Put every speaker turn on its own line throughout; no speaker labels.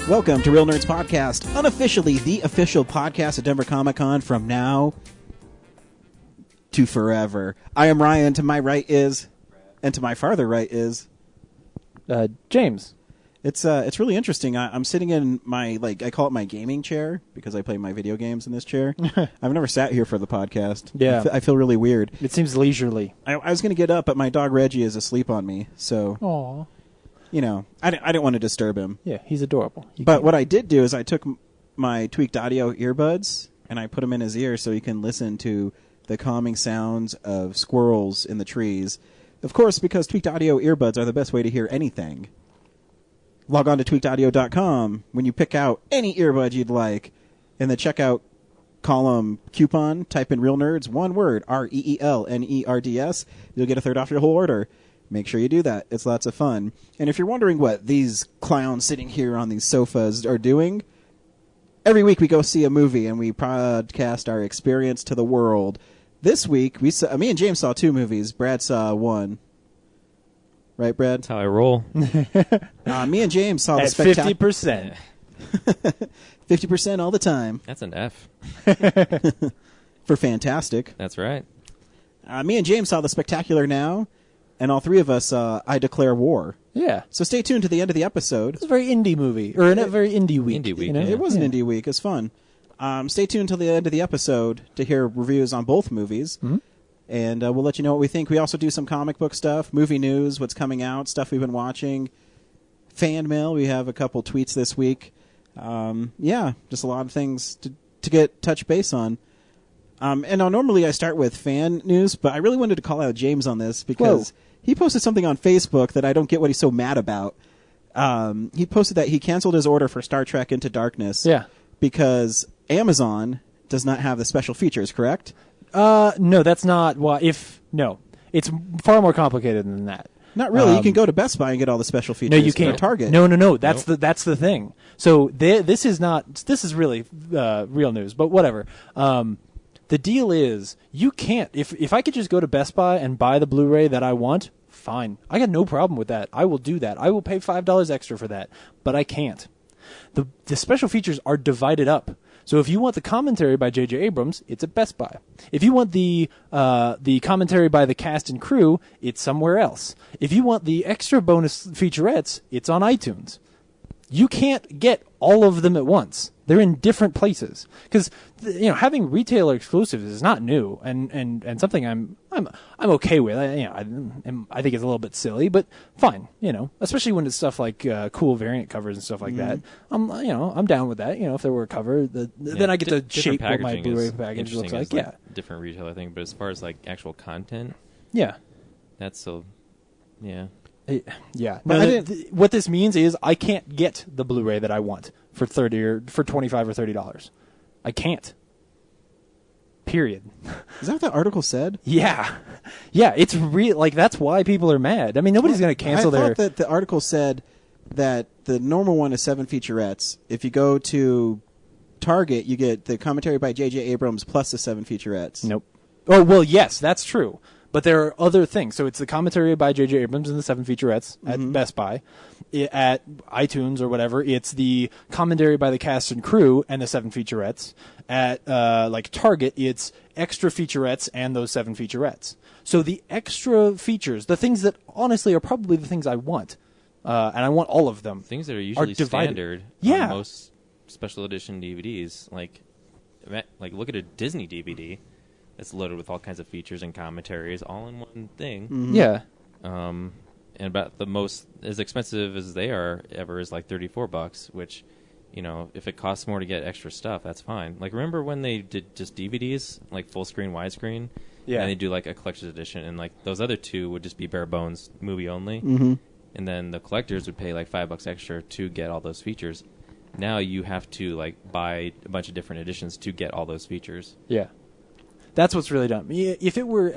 Welcome to Real Nerds Podcast, unofficially the official podcast at Denver Comic Con from now to forever. I am Ryan, to my right is, and to my farther right is...
James.
It's really interesting. I'm sitting in my, I call it my gaming chair, because I play my video games in this chair. I've never sat here for the podcast.
Yeah.
I feel really weird.
It seems leisurely.
I was going to get up, but my dog Reggie is asleep on me, so...
Aww.
You know, I didn't want to disturb him.
Yeah, he's adorable.
But what I did do is I took my Tweaked Audio earbuds and I put them in his ear so he can listen to the calming sounds of squirrels in the trees. Of course, because Tweaked Audio earbuds are the best way to hear anything. Log on to tweakedaudio.com when you pick out any earbud you'd like. In the checkout column coupon, type in Real Nerds, one word, REELNERDS. You'll get a third off your whole order. Make sure you do that. It's lots of fun. And if you're wondering what these clowns sitting here on these sofas are doing, every week we go see a movie and we podcast our experience to the world. This week, me and James saw two movies. Brad saw one. Right, Brad?
That's how I roll.
Me and James saw the
At 50%.
50% all the time.
That's an F.
For fantastic.
That's right.
Me and James saw The Spectacular Now. And all three of us, I Declare War.
Yeah.
So stay tuned to the end of the episode.
It's a very indie movie. Or a very indie week.
Indie week,
you know?
yeah.
It was an indie week. It's fun. Stay tuned till the end of the episode to hear reviews on both movies.
Mm-hmm.
And we'll let you know what we think. We also do some comic book stuff, movie news, what's coming out, stuff we've been watching, fan mail. We have a couple tweets this week. Just a lot of things to get touch base on. And now normally I start with fan news, but I really wanted to call out James on this because he posted something on Facebook that I don't get what he's so mad about. He posted that he canceled his order for Star Trek Into Darkness because Amazon does not have the special features, correct?
No, that's not why. No. It's far more complicated than that.
Not really. You can go to Best Buy and get all the special features.
No, you can't.
Or Target.
No. That's the thing. So this is really real news, but whatever. The deal is, you can't. If I could just go to Best Buy and buy the Blu-ray that I want, fine. I got no problem with that. I will do that. I will pay $5 extra for that. But I can't. The special features are divided up. So if you want the commentary by J.J. Abrams, it's at Best Buy. If you want the commentary by the cast and crew, it's somewhere else. If you want the extra bonus featurettes, it's on iTunes. You can't get all of them at once. They're in different places because having retailer exclusives is not new and something I'm okay with. I think it's a little bit silly, but fine. Especially when it's stuff like cool variant covers and stuff like that. I'm down with that. If there were a cover, then I get to shape what my Blu-ray package looks like.
Different retail, I think. But as far as actual content, that's so. Yeah.
Yeah. What this means is I can't get the Blu-ray that I want for $30 or for $25 or $30. I can't. Period.
Is that what the article said?
Yeah. It's real. That's why people are mad. I mean, nobody's going to cancel
I thought that the article said that the normal one is 7 featurettes. If you go to Target, you get the commentary by J.J. Abrams plus the 7 featurettes.
Nope. Oh, well, yes, that's true. But there are other things. So it's the commentary by J.J. Abrams and the 7 featurettes at Best Buy. At iTunes or whatever, it's the commentary by the cast and crew and the 7 featurettes. At Target, it's extra featurettes and those 7 featurettes. So the extra features, the things that honestly are probably the things I want, and I want all of them.
Things that are usually standard on most special edition DVDs. Like look at a Disney DVD. It's loaded with all kinds of features and commentaries, all in one thing.
Mm-hmm. Yeah.
And about the most as expensive as they are ever is $34, which, if it costs more to get extra stuff, that's fine. Remember when they did just DVDs, full screen, widescreen?
Yeah.
And they do a collector's edition, and those other two would just be bare bones movie only.
Mm-hmm.
And then the collectors would pay $5 extra to get all those features. Now you have to buy a bunch of different editions to get all those features.
Yeah. That's what's really dumb. If it were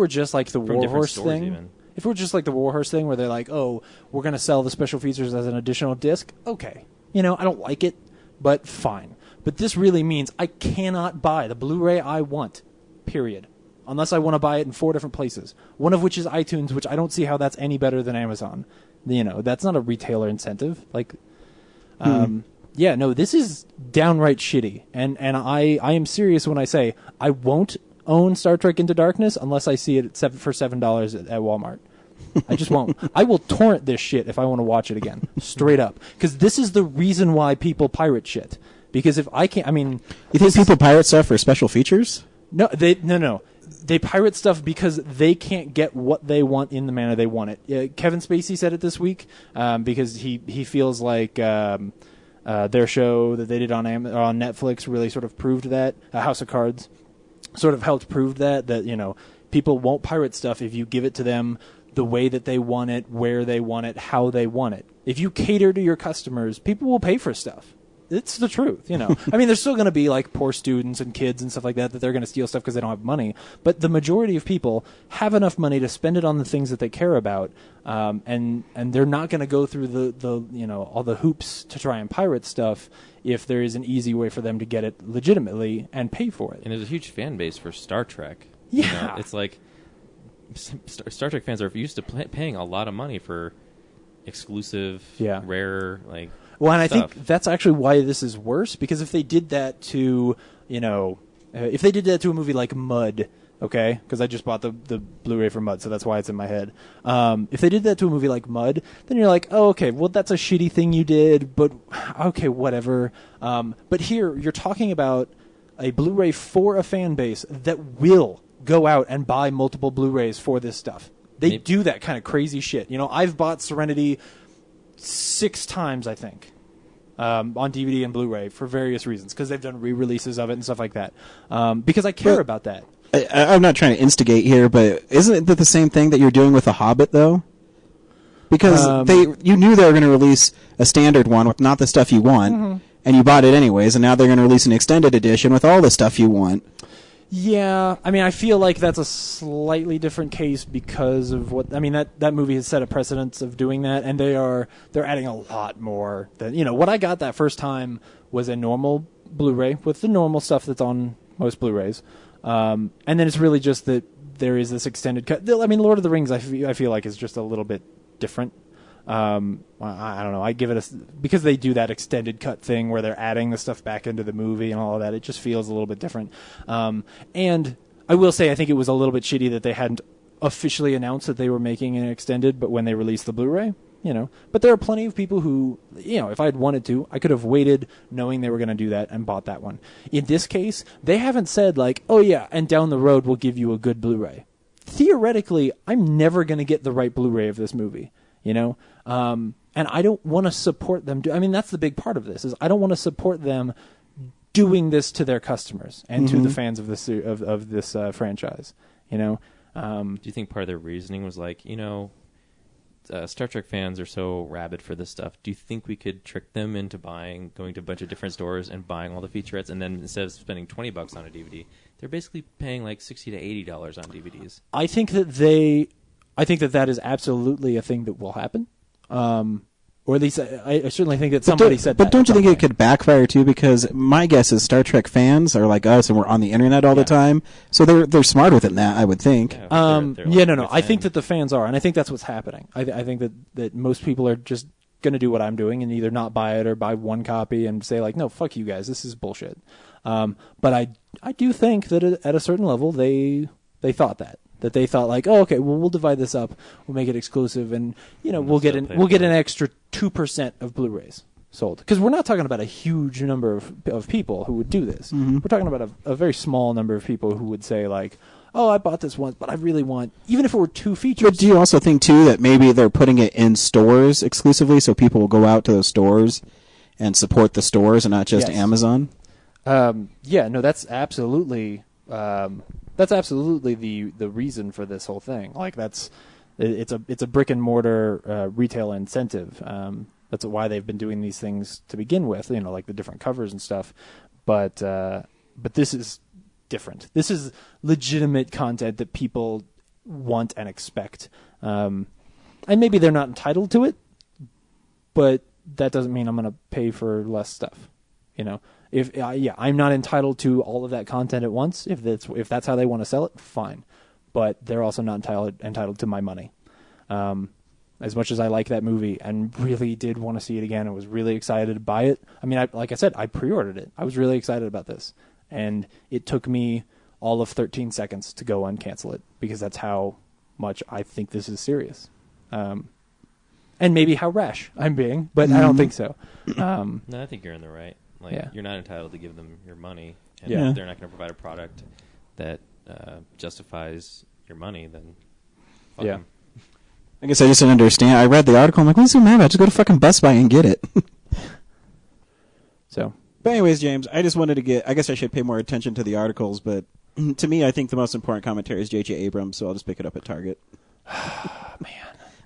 just like the Warhorse thing,
even.
If it were just like the Warhorse thing where they're like, oh, we're going to sell the special features as an additional disc, okay. I don't like it, but fine. But this really means I cannot buy the Blu-ray I want, period. Unless I want to buy it in 4 different places. One of which is iTunes, which I don't see how that's any better than Amazon. That's not a retailer incentive. Yeah, no, this is downright shitty, and I am serious when I say I won't own Star Trek Into Darkness unless I see it for $7 at Walmart. I just won't. I will torrent this shit if I want to watch it again, straight up, because this is the reason why people pirate shit. Because if I can't, I mean,
you think people pirate stuff for special features?
No, no. They pirate stuff because they can't get what they want in the manner they want it. Kevin Spacey said it this week because he feels like their show that they did on Netflix really sort of proved that. House of Cards sort of helped prove that you know, people won't pirate stuff if you give it to them the way that they want it, where they want it, how they want it. If you cater to your customers, people will pay for stuff. It's the truth, you know. I mean, there's still going to be like poor students and kids and stuff like that they're going to steal stuff because they don't have money. But the majority of people have enough money to spend it on the things that they care about, and they're not going to go through the you know, all the hoops to try and pirate stuff if there is an easy way for them to get it legitimately and pay for it.
And there's a huge fan base for Star Trek.
Yeah,
you know, it's like Star Trek fans are used to paying a lot of money for exclusive, rare, like.
Well, and
stuff.
I think that's actually why this is worse, because if they did that to, you know, if they did that to a movie like Mud, okay, because I just bought the Blu-ray for Mud, so that's why it's in my head. If they did that to a movie like Mud, then you're like, oh, okay, well, that's a shitty thing you did, but okay, whatever. But here, you're talking about a Blu-ray for a fan base that will go out and buy multiple Blu-rays for this stuff. They do that kind of crazy shit. You know, I've bought Serenity 6 times, I think, on DVD and Blu-ray for various reasons, because they've done re-releases of it and stuff like that, because I care about that.
I'm not trying to instigate here, but isn't that the same thing that you're doing with The Hobbit, though? Because you knew they were going to release a standard one with not the stuff you want, and you bought it anyways, and now they're going to release an extended edition with all the stuff you want.
Yeah, I mean, I feel like that's a slightly different case because of what I mean. That movie has set a precedence of doing that, and they're adding a lot more. Than, you know, what I got that first time was a normal Blu-ray with the normal stuff that's on most Blu-rays, and then it's really just that there is this extended cut. I mean, Lord of the Rings, I feel like is just a little bit different. I don't know. I give it because they do that extended cut thing where they're adding the stuff back into the movie and all of that. It just feels a little bit different. And I will say, I think it was a little bit shitty that they hadn't officially announced that they were making an extended, but when they released the Blu-ray, you know. But there are plenty of people who, you know, if I had wanted to, I could have waited knowing they were going to do that and bought that one. In this case, they haven't said like, oh yeah, and down the road we'll give you a good Blu-ray. Theoretically, I'm never going to get the right Blu-ray of this movie. You know, and I don't want to support them. I mean, that's the big part of this is I don't want to support them doing this to their customers and to the fans of this franchise. You know,
do you think part of their reasoning was like, you know, Star Trek fans are so rabid for this stuff. Do you think we could trick them into going to a bunch of different stores and buying all the featurettes, and then instead of spending $20 on a DVD, they're basically paying like $60 to $80 on DVDs?
I think that is absolutely a thing that will happen. Or at least I certainly think that somebody said that.
But don't you think it could backfire too? Because my guess is Star Trek fans are like us and we're on the internet all the time. So they're smarter than that, I would think.
No. I think that the fans are, and I think that's what's happening. I think that most people are just going to do what I'm doing and either not buy it or buy one copy and say like, no, fuck you guys, this is bullshit. But I do think that at a certain level they thought that they thought like, oh, okay, well, we'll divide this up, we'll make it exclusive, and you know, we'll get an extra 2% of Blu-rays sold, because we're not talking about a huge number of people who would do this. We're talking about a very small number of people who would say like, oh, I bought this once, but I really want, even if it were 2 features.
But do you also think too that maybe they're putting it in stores exclusively, so people will go out to those stores and support the stores and not just Amazon?
Yeah, no, that's absolutely. That's absolutely the reason for this whole thing. Like it's a brick and mortar retail incentive. That's why they've been doing these things to begin with. You know, like the different covers and stuff. But this is different. This is legitimate content that people want and expect. And maybe they're not entitled to it, but that doesn't mean I'm going to pay for less stuff. You know. If I'm not entitled to all of that content at once. If that's how they want to sell it, fine. But they're also not entitled to my money. as much as I like that movie and really did want to see it again. I was really excited to buy it. I mean, like I said, I pre-ordered it. I was really excited about this. And it took me all of 13 seconds to go and cancel it because that's how much I think this is serious. And maybe how rash I'm being, but I don't think so.
No, I think you're in the right. Like,
Yeah.
you're not entitled to give them your money. And
Yeah.
if they're not going to provide a product that justifies your money, then fuck
Yeah.
'em.
I guess I just didn't understand. I read the article. I'm like, what's so mad about? Just go to fucking Best Buy and get it.
So,
But anyways, James, I just wanted to get. I guess I should pay more attention to the articles, but to me, I think the most important commentary is J.J. Abrams, so I'll just pick it up at Target.
man.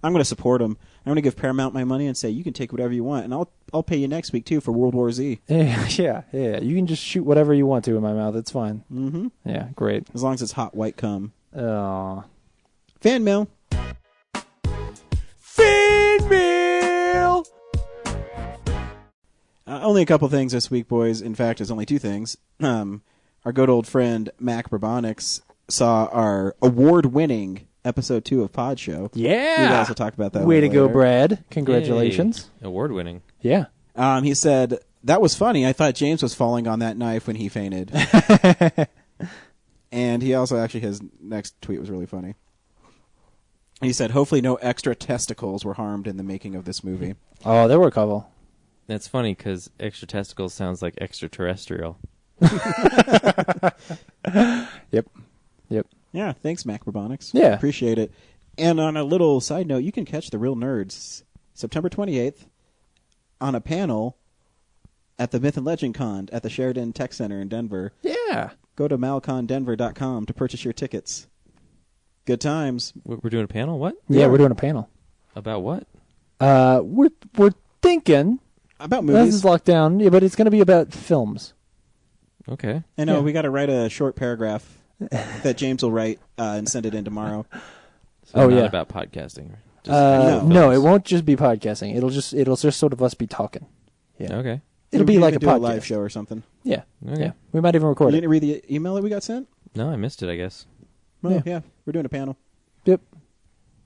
I'm going to support him. I'm going to give Paramount my money and say you can take whatever you want, and I'll pay you next week too for World War Z.
Yeah. You can just shoot whatever you want to in my mouth. It's fine.
Mm-hmm.
Yeah, great.
As long as it's hot white cum.
Oh.
Fan mail.
Fan mail!
Only a couple things this week, boys. In fact, it's only two things. Our good old friend Mac Brabonics saw our award-winning episode 2 of Pod Show.
Yeah.
You guys will talk about that.
Way to
later.
go, Brad. Congratulations.
Yay. Award-winning.
Yeah.
He said, that was funny. I thought James was falling on that knife when he fainted. And he also actually, his next tweet was really funny. He said, hopefully no extra testicles were harmed in the making of this movie.
Oh, there were a couple.
That's funny because extra testicles sounds like extraterrestrial.
Yep.
Yeah, thanks, Mac Brabonics.
Yeah.
Appreciate it. And on a little side note, you can catch The Real Nerds September 28th on a panel at the Myth and Legend Con at the Sheridan Tech Center in Denver.
Yeah.
Go to malcondenver.com to purchase your tickets. Good times.
We're doing a panel? What?
Yeah, we're doing a panel.
About what?
We're thinking
About
this
movies.
is locked down, yeah, but it's going to be about films.
Okay.
I know,
Yeah.
we got to write a short paragraph that James will write and send it in tomorrow.
So
Oh,
not
yeah.
about podcasting. Just
No.
No, it
films.
won't just be podcasting. It'll just sort of us be talking. Yeah.
Okay.
It'll
We
be like a
could do
podcast.
a live show or something.
Yeah.
Okay.
Yeah. We might even
You
record it.
didn't read the email that we got sent?
No, I missed it, I guess.
Well,
Yeah.
yeah. We're doing a panel.
Yep.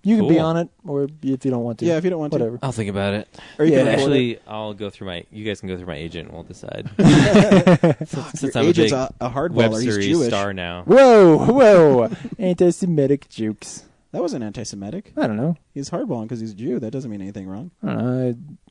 You can be
Cool.
on it, or if you don't want to.
Yeah, if you don't want to.
whatever.
I'll think about it.
Or you
Yeah.
can record
Actually, I'll go through my... You guys can go through my agent and we'll decide.
it.
Since
Your
I'm a
agent's
big
a hardballer.
web
He's
series
Jewish.
star now.
Whoa. Anti-Semitic jukes.
That wasn't anti-Semitic.
I don't know.
He's hardballing because he's a Jew. That doesn't mean anything wrong.
I don't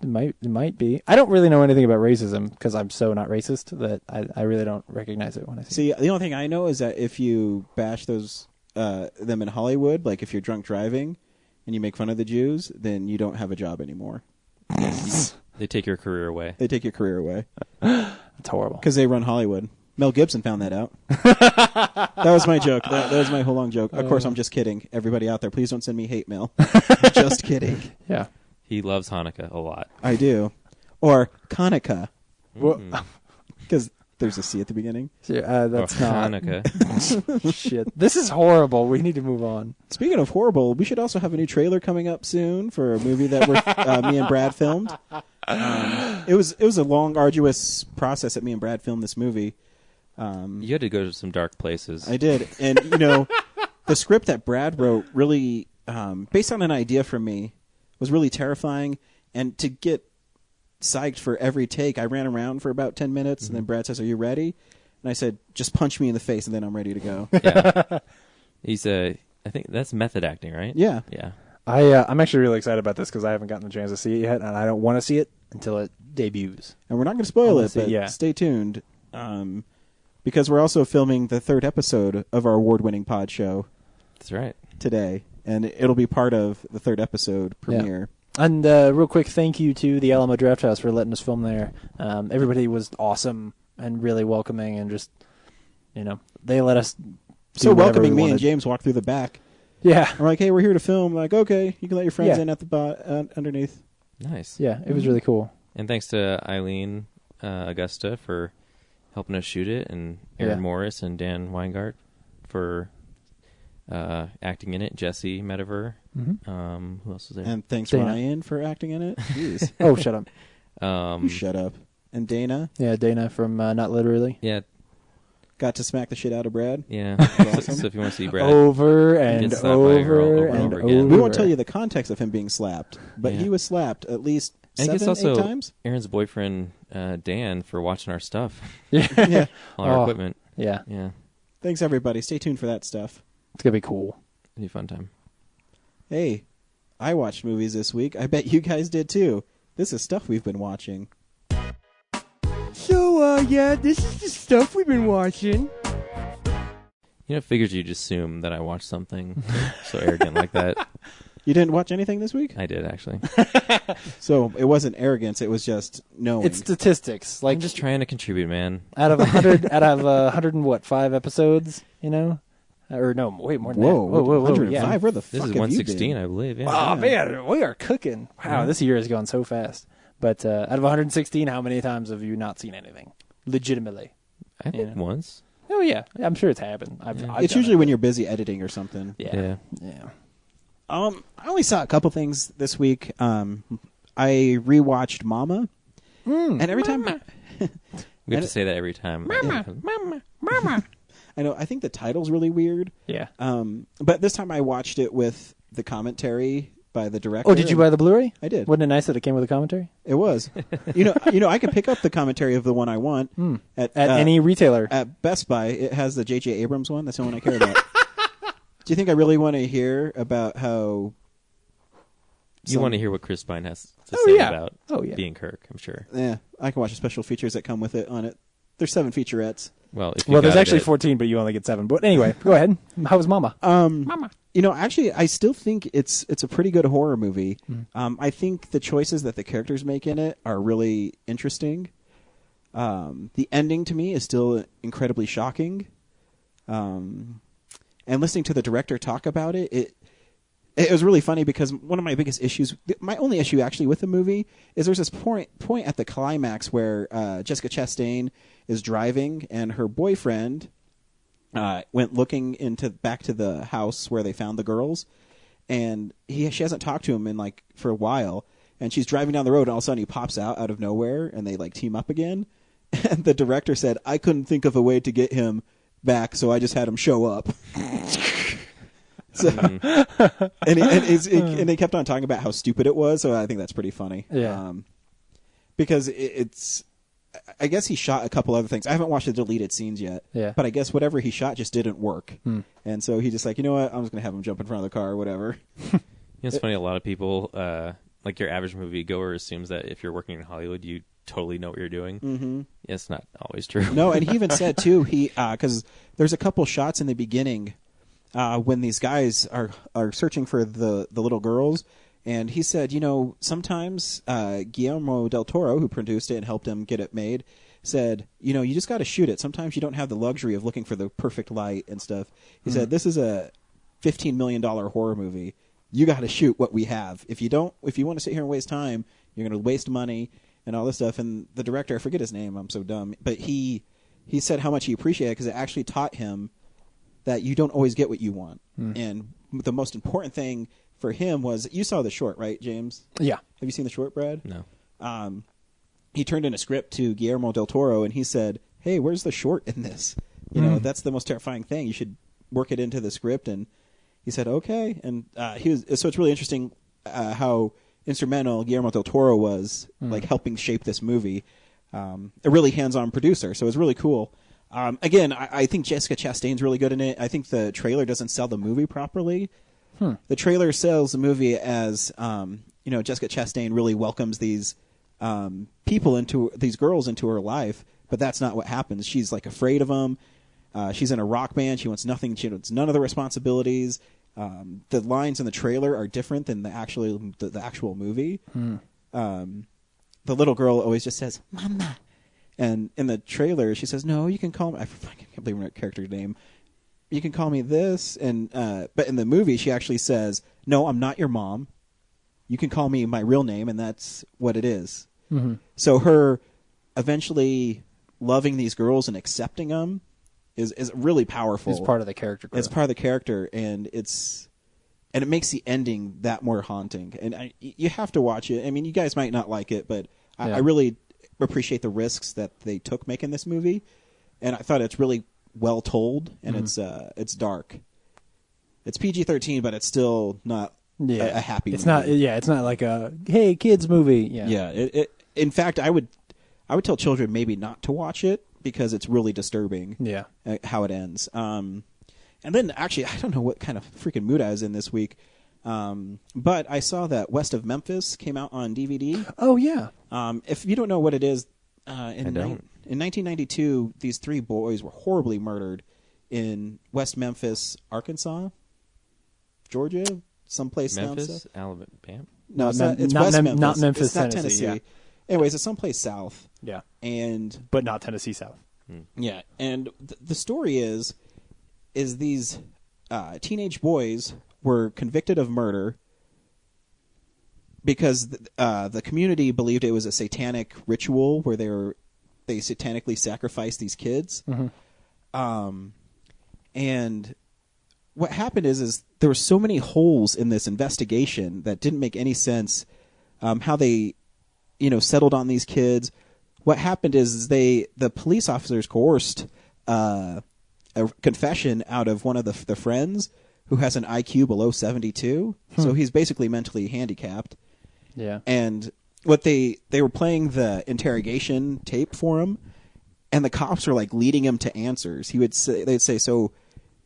know. It might be. I don't really know anything about racism because I'm so not racist that I really don't recognize it when I see it.
See, the only thing I know is that if you bash those them in Hollywood, like if you're drunk driving and you make fun of the Jews, then you don't have a job anymore.
They take your career away.
They take your career away
It's horrible.
because they run Hollywood. Mel Gibson found that out. That was my joke. That was my whole long joke. Of course, I'm just kidding. Everybody out there, please don't send me hate mail. Just kidding.
Yeah.
He loves Hanukkah a lot.
I do. Or Hanukkah,
Mm.
because there's a C at the beginning.
That's
Or
not
Hanukkah.
shit. This is horrible. We need to move on.
Speaking of horrible, we should also have a new trailer coming up soon for a movie that me and Brad filmed. It was a long, arduous process that me and Brad filmed this movie.
You had to go to some dark places.
I did, and the script that Brad wrote really, based on an idea from me, was really terrifying. And to get psyched for every take, I ran around for about 10 minutes, and then Brad says, "Are you ready?" And I said, "Just punch me in the face, and then I'm ready to go."
Yeah. He's I think that's method acting, right?
Yeah.
Yeah.
I'm actually really excited about this because I haven't gotten the chance to see it yet, and I don't want to see it until it debuts.
And we're not going to spoil
I'll
it,
see,
but
yeah.
stay tuned. Because we're also filming the 3rd episode of our award-winning pod show
That's right.
today, and it'll be part of the 3rd episode premiere.
And real quick, thank you to the Alamo Draft House for letting us film there. Everybody was awesome and really welcoming, and just they let us. do
So
whatever
welcoming
we
me and
wanted.
James walked through the back.
Yeah,
I'm like, "Hey, we're here to film." I'm like, "Okay, you can let your friends
Yeah.
in at the underneath."
Nice.
yeah, it was really cool.
And thanks to Eileen Augusta for helping us shoot it, and Aaron
Yeah.
Morris and Dan Weingart for acting in it. Jesse Metaver.
Mm-hmm.
Who else was there?
And thanks,
Dana.
Ryan, for acting in it. Jeez.
Oh, shut up.
You shut up. And Dana.
Yeah, Dana from Not Literally.
Yeah.
Got to smack the shit out of Brad.
Yeah.
Awesome.
So if you want to see Brad,
over and
Get slapped by a girl
over
over and
and
over
over.
again.
We won't tell you the context of him being slapped, but
Yeah.
he was slapped at least
I think it's
7, 8
also
times.
Aaron's boyfriend, Dan, for watching our stuff,
Yeah.
all our
Oh.
equipment.
Yeah,
Yeah.
Thanks, everybody. Stay tuned for that stuff.
it's gonna be cool.
It'll be a fun time.
Hey, I watched movies this week. I bet you guys did too. This is stuff we've been watching.
So, yeah, this is the stuff we've been watching.
You know, it figures you'd assume that I watched something so arrogant like that.
You didn't watch anything this week?
I did, actually.
So it wasn't arrogance. It was just knowing.
It's statistics. Like
I'm just trying to contribute, man.
out of 100, out of 105 episodes, you know, or no, wait, more than
Whoa,
that. Whoa,
105.
yeah.
Where the
This
fuck
is
have you
116,
been?
I believe. Yeah.
Oh man, we are cooking! Wow, this year is going so fast. But out of 116, how many times have you not seen anything? Legitimately.
I think
Yeah.
once.
Oh yeah, I'm sure it's happened. I've
It's
done
usually
it.
when you're busy editing or something.
Yeah.
I only saw a couple things this week. I rewatched Mama, and every time
We have to say that every time.
Mama.
I know, I think the title's really weird.
Yeah.
But this time I watched it with the commentary by the director.
Oh, did you buy the Blu-ray?
I did.
Wasn't it nice that it came with a commentary?
It was. You know, I could pick up the commentary of the one I want
At any retailer.
at Best Buy. It has the J.J. Abrams one. That's the one I care about. Do you think I really want to hear about how?
You want to hear what Chris Pine has to
Oh,
say
yeah.
about
Oh, yeah.
being Kirk, I'm sure.
Yeah, I can watch the special features that come with it on it. There's 7 featurettes.
Well, if you
Well, there's
got
actually
it,
14, but you only get 7. But anyway, go ahead. How was Mama?
You know, actually, I still think it's a pretty good horror movie. I think the choices that the characters make in it are really interesting. The ending to me is still incredibly shocking. And listening to the director talk about it was really funny because one of my biggest issues, my only issue actually with the movie, is there's this point at the climax where Jessica Chastain is driving and her boyfriend went looking back to the house where they found the girls, and she hasn't talked to him in for a while, and she's driving down the road and all of a sudden he pops out of nowhere and they team up again, and the director said, I couldn't think of a way to get him back, so I just had him show up. So, and they kept on talking about how stupid it was, so I think that's pretty funny.
Yeah.
Because it's, I guess he shot a couple other things. I haven't watched the deleted scenes yet.
Yeah.
But I guess whatever he shot just didn't work. And so he just you know what, I'm just going to have him jump in front of the car or whatever.
It's funny, a lot of people, like your average movie goer, assumes that if you're working in Hollywood, you totally know what you're doing. Mm-hmm. It's not always true.
No, and he even said, too, because there's a couple shots in the beginning when these guys are searching for the little girls. And he said, you know, sometimes Guillermo del Toro, who produced it and helped him get it made, said, you know, you just got to shoot it. Sometimes you don't have the luxury of looking for the perfect light and stuff. He said, this is a $15 million horror movie. You got to shoot what we have. If you want to sit here and waste time, you're going to waste money and all this stuff. And the director, I forget his name, I'm so dumb, but he said how much he appreciated it because it actually taught him that you don't always get what you want. And the most important thing for him was, you saw the short, right, James?
Yeah.
Have you seen the short, Brad?
No.
He turned in a script to Guillermo del Toro, and he said, hey, where's the short in this? You know, that's the most terrifying thing. You should work it into the script. And he said, okay. And so it's really interesting how instrumental Guillermo del Toro was, helping shape this movie. A really hands-on producer, so it's really cool. Again, I think Jessica Chastain's really good in it. I think the trailer doesn't sell the movie properly. The trailer sells the movie as, you know, Jessica Chastain really welcomes these these girls into her life, but that's not what happens. She's afraid of them. She's in a rock band. She wants nothing. She wants none of the responsibilities. The lines in the trailer are different than the actual movie. The little girl always just says, "Mama," and in the trailer she says, "No, you can call me." I can't believe her character's name. You can call me this, and but in the movie she actually says, "No, I'm not your mom. You can call me my real name," and that's what it is. So her eventually loving these girls and accepting them is really powerful.
It's part of the character growth.
It's part of the character, and it makes the ending that more haunting. And you have to watch it. I mean, you guys might not like it, but I really appreciate the risks that they took making this movie, and I thought it's really well told, and it's dark. It's PG-13, but it's still not a happy
it's
movie.
not. Yeah, it's not like a hey kids movie. Yeah.
Yeah. In fact, I would tell children maybe not to watch it because it's really disturbing.
Yeah.
How it ends. And then actually, I don't know what kind of freaking mood I was in this week, but I saw that West of Memphis came out on DVD.
Oh yeah.
If you don't know what it is,
don't.
In 1992, these 3 boys were horribly murdered in West Memphis, Arkansas, Georgia, someplace down
Memphis,
south.
Alabama.
No, it's
Not
West Memphis.
not Memphis,
it's not
Tennessee,
Tennessee. Anyways, it's someplace south.
Yeah.
And
But not Tennessee South.
yeah, and the story is these teenage boys were convicted of murder because the community believed it was a satanic ritual where they satanically sacrificed these kids. And what happened is there were so many holes in this investigation that didn't make any sense. How they, settled on these kids. What happened is the police officers coerced a confession out of one of the friends who has an IQ below 72. So he's basically mentally handicapped.
Yeah.
And what they were playing the interrogation tape for him, and the cops were like leading him to answers. They'd say, so,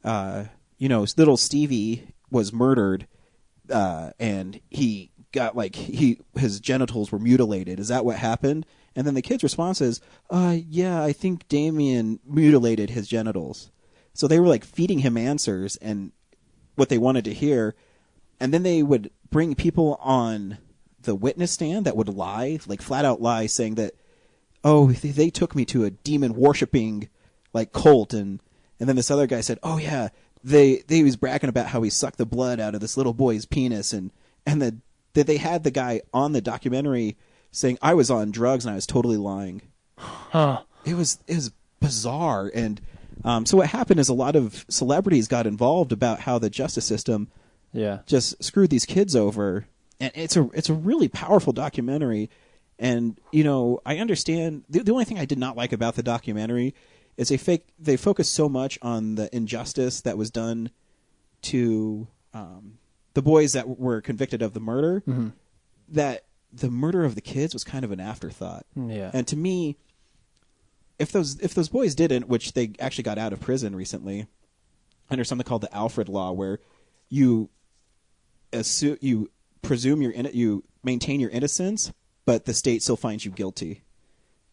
little Stevie was murdered, and he got his genitals were mutilated. Is that what happened? And then the kid's response is, yeah, I think Damien mutilated his genitals. So they were like feeding him answers and what they wanted to hear. And then they would bring people on the witness stand that would lie, like flat out lie, saying that, oh, they took me to a demon worshipping cult. And then this other guy said, oh yeah, they was bragging about how he sucked the blood out of this little boy's penis. And they had the guy on the documentary saying I was on drugs and I was totally lying.
Huh.
It was bizarre. And so what happened is a lot of celebrities got involved about how the justice system just screwed these kids over. And it's a really powerful documentary. And, I understand the only thing I did not like about the documentary is they focus so much on the injustice that was done to the boys that were convicted of the murder, that the murder of the kids was kind of an afterthought.
Yeah.
And to me, if those boys didn't, which they actually got out of prison recently under something called the Alfred Law, where you presume you maintain your innocence, but the state still finds you guilty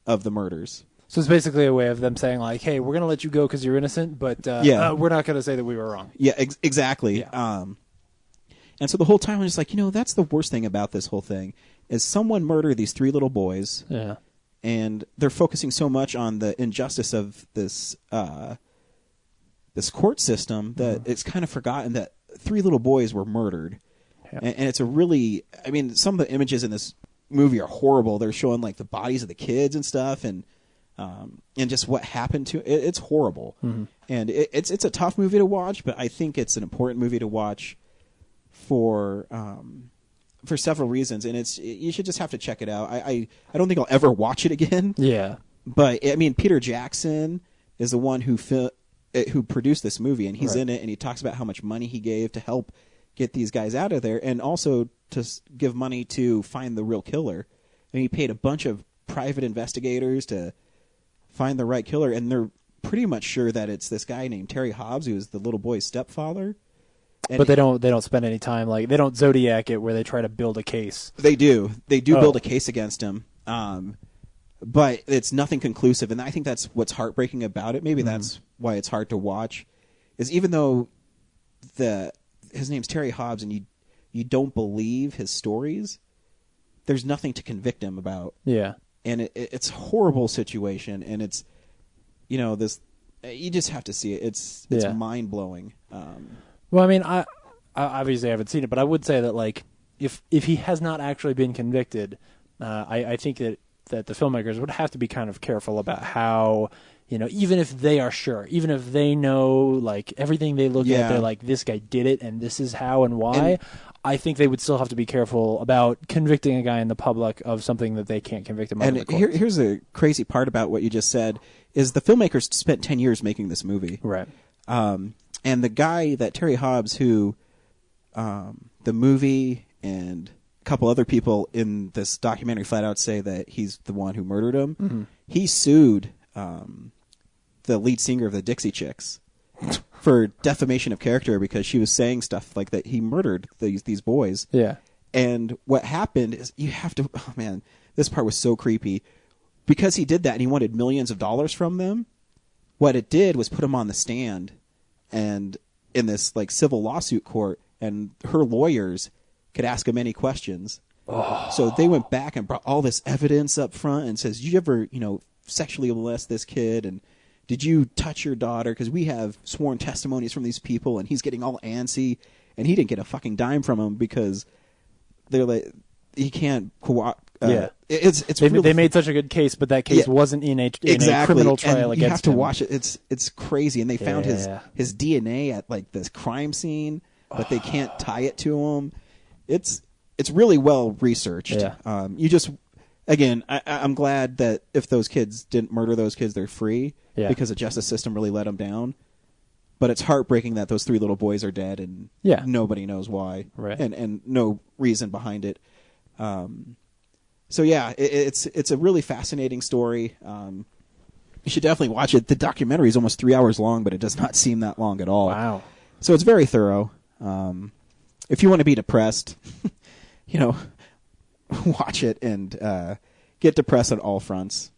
of the murders.
So it's basically a way of them saying hey, we're going to let you go because you're innocent, but we're not going to say that we were wrong.
Yeah, exactly.
Yeah.
And so the whole time I'm just that's the worst thing about this whole thing is someone murdered these 3 little boys.
Yeah.
And they're focusing so much on the injustice of this this court system that it's kind of forgotten that 3 little boys were murdered.
Yeah.
And it's a really, some of the images in this movie are horrible. They're showing the bodies of the kids and stuff, and just what happened to it. It's horrible. And it's a tough movie to watch, but I think it's an important movie to watch for several reasons, and you should just have to check it out. I don't think I'll ever watch it again.
Yeah.
But Peter Jackson is the one who produced this movie, and he's in it, and he talks about how much money he gave to help get these guys out of there, and also to give money to find the real killer. And he paid a bunch of private investigators to find the right killer, and they're pretty much sure that it's this guy named Terry Hobbs, who is the little boy's stepfather. And
but they don't spend any time they don't Zodiac it where they try to build a case.
They do build a case against him, but it's nothing conclusive, and I think that's what's heartbreaking about it. Maybe that's why it's hard to watch, is even though his name's Terry Hobbs and you don't believe his stories, there's nothing to convict him about.
Yeah,
and it's a horrible situation, and it's this you just have to see it. It's mind blowing.
Well, I obviously haven't seen it, but I would say that if he has not actually been convicted, I think that the filmmakers would have to be kind of careful about how, even if they are sure, even if they know everything they look at, they're this guy did it and this is how and why. I think they would still have to be careful about convicting a guy in the public of something that they can't convict him of in the
And
courts.
here's the crazy part about what you just said is the filmmakers spent 10 years making this movie.
Right.
And the guy that Terry Hobbs, who the movie and a couple other people in this documentary flat out say that he's the one who murdered him,
Mm-hmm.
he sued the lead singer of the Dixie Chicks for defamation of character because she was saying stuff like that he murdered these boys.
Yeah.
And what happened is you have to, oh man, this part was so creepy. Because he did that and he wanted millions of dollars from them, what it did was put him on the stand and in this like civil lawsuit court, and her lawyers could ask him any questions. Oh. So they went back and brought all this evidence up front and says, did you ever, sexually molest this kid? And did you touch your daughter? Because we have sworn testimonies from these people, and he's getting all antsy, and he didn't get a fucking dime from them because they're like, he can't cooperate.
Yeah.
It's
They,
really,
they made such a good case, but that case
Yeah.
wasn't in a
exactly.
criminal trial
and you
against
have to
him.
watch it. It's crazy, and they found
Yeah.
his DNA at like this crime scene, but they can't tie it to him. It's really well researched.
Yeah.
You just again, I'm glad that if those kids didn't murder those kids, they're free because the justice system really let them down. But it's heartbreaking that those 3 little boys are dead and nobody knows why,
Right.
and no reason behind it. So yeah, it's a really fascinating story. You should definitely watch it. The documentary is almost 3 hours long, but it does not seem that long at all.
Wow.
So it's very thorough. If you want to be depressed, watch it and get depressed on all fronts.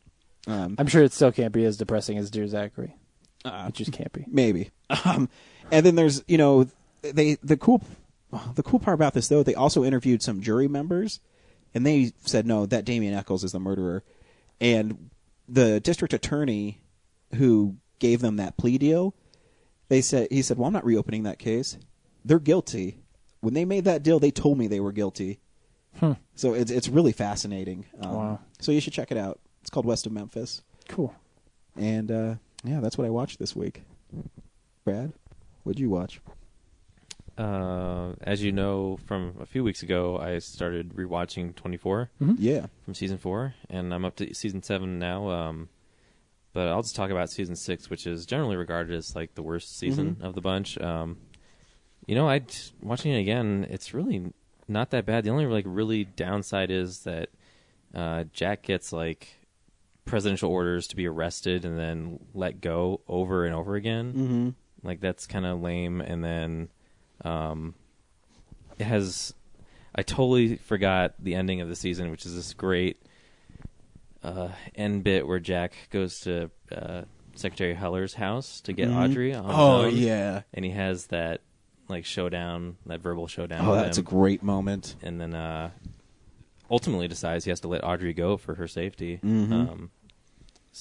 I'm sure it still can't be as depressing as Dear Zachary. It just can't be.
Maybe. And then there's the cool part about this though, they also interviewed some jury members, and they said no, that Damien Eccles is the murderer, and the district attorney who gave them that plea deal, he said, well, I'm not reopening that case. They're guilty. When they made that deal, they told me they were guilty. So it's really fascinating.
Wow.
So you should check it out. It's called West of Memphis.
Cool.
And that's what I watched this week. Brad, what'd you watch?
As you know, from a few weeks ago, I started rewatching 24
Yeah.
from season 4, and I'm up to season 7 now. But I'll just talk about season 6, which is generally regarded as like the worst season of the bunch. Watching it again, it's really not that bad. The only like really downside is that Jack gets like presidential orders to be arrested and then let go over and over again.
Mm-hmm.
Like that's kind of lame. And then it has. I totally forgot the ending of the season, which is this great end bit where Jack goes to Secretary Heller's house to get Audrey on his own,
yeah.
and he has that like showdown, that verbal showdown.
Oh,
with
that's a
him.
great moment.
And then ultimately decides he has to let Audrey go for her safety.
Mhm.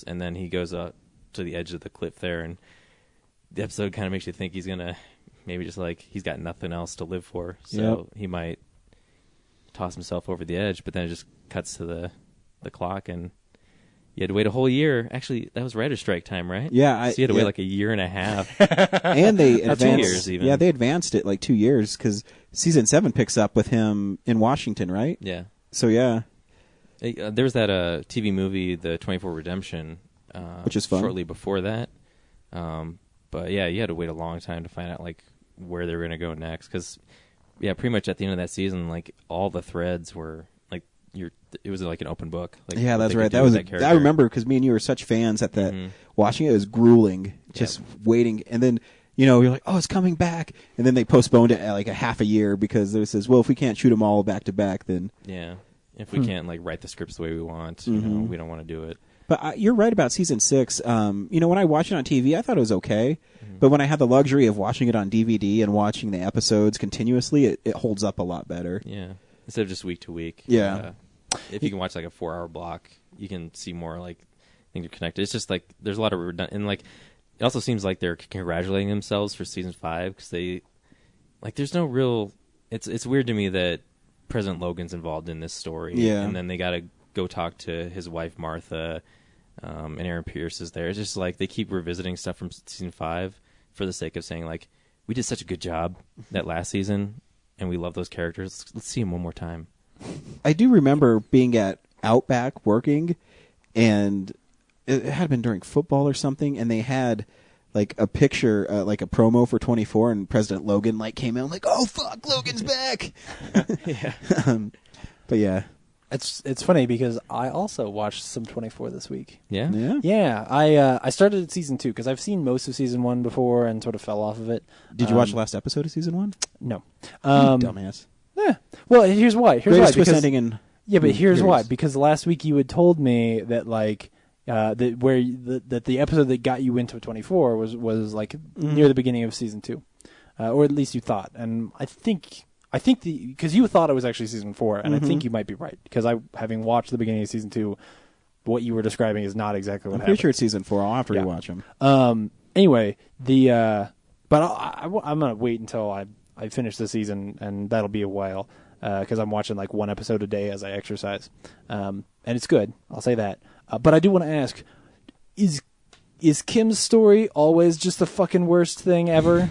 And then he goes up to the edge of the cliff there, and the episode kind of makes you think he's gonna maybe just like he's got nothing else to live for, so he might toss himself over the edge. But then it just cuts to the clock, and you had to wait a whole year. Actually, that was writer's strike time, right?
Yeah,
so you had to wait like a year and a half.
And they
Not 2
advanced.
years even.
Yeah, they advanced it like 2 years because season 7 picks up with him in Washington, right?
Yeah.
So yeah,
There was that TV movie, The 24 Redemption,
which is fun.
shortly before that. But yeah, you had to wait a long time to find out like where they were going to go next. Because pretty much at the end of that season, like all the threads were like it was like an open book. Like,
yeah,
what
that's
they
right.
could do
That
with
was
character.
I remember because me and you were such fans at that. Watching it was grueling, just waiting, and then you're like, oh, it's coming back, and then they postponed it at like a half a year because they says, well, if we can't shoot them all back to back, then
if we can't like write the scripts the way we want, we don't want to do it.
But you're right about season 6. When I watched it on TV, I thought it was okay. But when I had the luxury of watching it on DVD and watching the episodes continuously, it holds up a lot better.
Yeah, instead of just week to week.
Yeah.
If you can watch like a 4-hour block, you can see more like things are connected. It's just like there's a lot of and like it also seems like they're congratulating themselves for season 5 because they like there's no real. It's weird to me that President Logan's involved in this story.
Yeah.
And then they got to go talk to his wife Martha, and Aaron Pierce is there. It's just like they keep revisiting stuff from season 5 for the sake of saying like we did such a good job that last season. and we love those characters. Let's see them one more time.
I do remember being at Outback working, and it had been during football or something, and they had like a picture, like a promo for 24, and President Logan like came out like, "Oh fuck, Logan's back!"
Yeah.
But yeah,
It's funny because I also watched some 24 this week.
Yeah.
yeah.
Yeah, I started at season 2 because I've seen most of season 1 before and sort of fell off of it.
Did you watch the last episode of season 1?
No.
Dumbass.
Yeah. Well, here's why.
Greatest twist ending in.
Yeah, but here's why.
years.
Because last week you had told me that like that the episode that got you into 24 was like near the beginning of season 2, or at least you thought. And I think because you thought it was actually season 4, and I think you might be right because having watched the beginning of season 2, what you were describing is not exactly what
I'm
happened.
pretty sure it's season 4. I'll have to
Yeah.
rewatch them.
Anyway, but I'm gonna wait until I finish the season, and that'll be a while because I'm watching like one episode a day as I exercise, and it's good. I'll say that. But I do want to ask: Is Kim's story always just the fucking worst thing ever?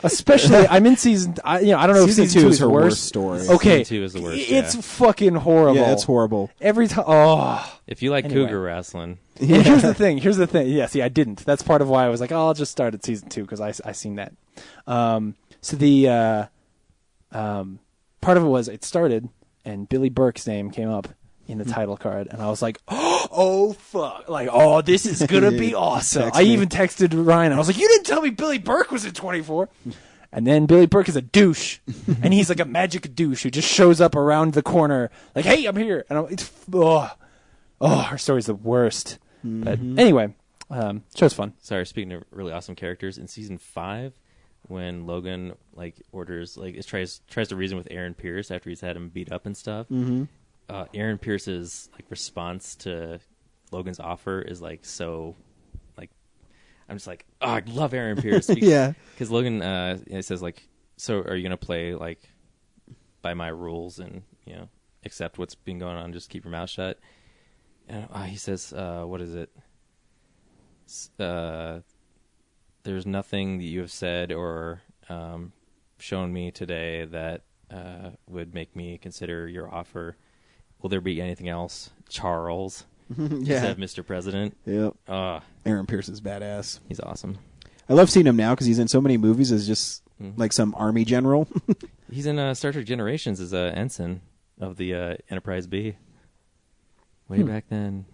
Especially, I'm in season. I don't know if season 2 is
her
worse.
worst story.
Okay,
Season 2 is the worst,
It's
yeah.
fucking horrible.
Yeah, it's horrible.
Every time. Oh.
If you like
Anyway.
cougar wrestling,
Well, here's the thing. Yeah, see, I didn't. That's part of why I was like, I'll just start at season 2 because I seen that. So the part of it was it started and Billy Burke's name came up in the title card, and I was like, oh fuck, like, oh, this is gonna be awesome.
Text
I
me.
even texted Ryan. I was like, you didn't tell me Billy Burke was in 24. And then Billy Burke is a douche, and he's like a magic douche who just shows up around the corner, like, hey, I'm here, and her story's the worst. But anyway, show's fun.
sorry, speaking of really awesome characters, in season 5, when Logan like orders like tries to reason with Aaron Pierce after he's had him beat up and stuff. Aaron Pierce's like response to Logan's offer is like so like I'm just like, oh, I love Aaron Pierce.
Yeah.
Because Logan it says like, so are you gonna play like by my rules and accept what's been going on, just keep your mouth shut? And he says, what is it? There's nothing that you have said or shown me today that would make me consider your offer. Will there be anything else, Charles? Instead of Mr. President.
Yep.
Ah,
Aaron Pierce is badass.
he's awesome.
I love seeing him now because he's in so many movies as just like some army general.
He's in Star Trek Generations as a ensign of the Enterprise B. Way back then.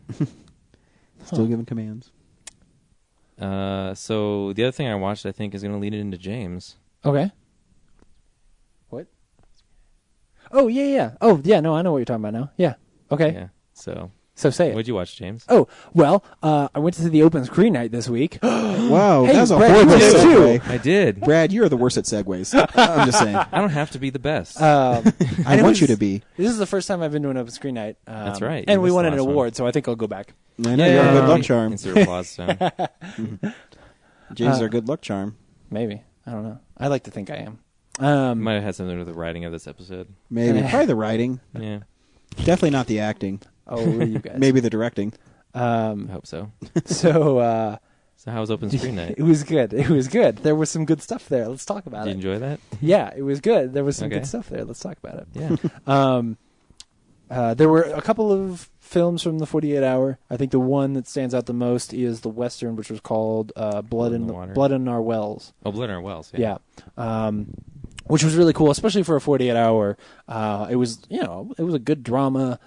Still giving commands.
So the other thing I watched, I think, is going to lead it into James.
Okay. What? Oh, yeah. Oh, yeah, no, I know what you're talking about now. Yeah. Okay.
Yeah. So
So say it.
what'd you watch, James?
Oh, well, I went to see the open screen night this week.
Wow,
Hey,
that was a
Brad,
horrible
you did
segue.
I did.
Brad, you're the worst at segues. I'm just saying.
I don't have to be the best.
I
and it
want
was-
you to be.
This is the first time I've been to an open screen night.
That's right.
And
You
we
missed
won
the
an
last one.
award, so I think I'll go back.
I know you're a good luck charm.
Insert applause sound.
James are a good luck charm.
Maybe. I don't know. I like to think I am.
Might have had something with the writing of this episode.
Maybe. Probably the writing.
Yeah,
Definitely not the acting.
Oh, you guys.
Maybe the directing.
I hope so.
So,
So how was open screen night?
it was good. It was good. There was some good stuff there. Let's talk about
Did you
it.
enjoy that?
Yeah, it was good. There was some
Okay.
good stuff there. Let's talk about it.
Yeah.
There were a couple of films from the 48 Hour. I think the one that stands out the most is the Western, which was called Blood in
the Water.
Blood in Our Wells.
Oh, Blood in Our Wells.
Yeah. Which was really cool, especially for a 48 hour. It was, it was a good drama.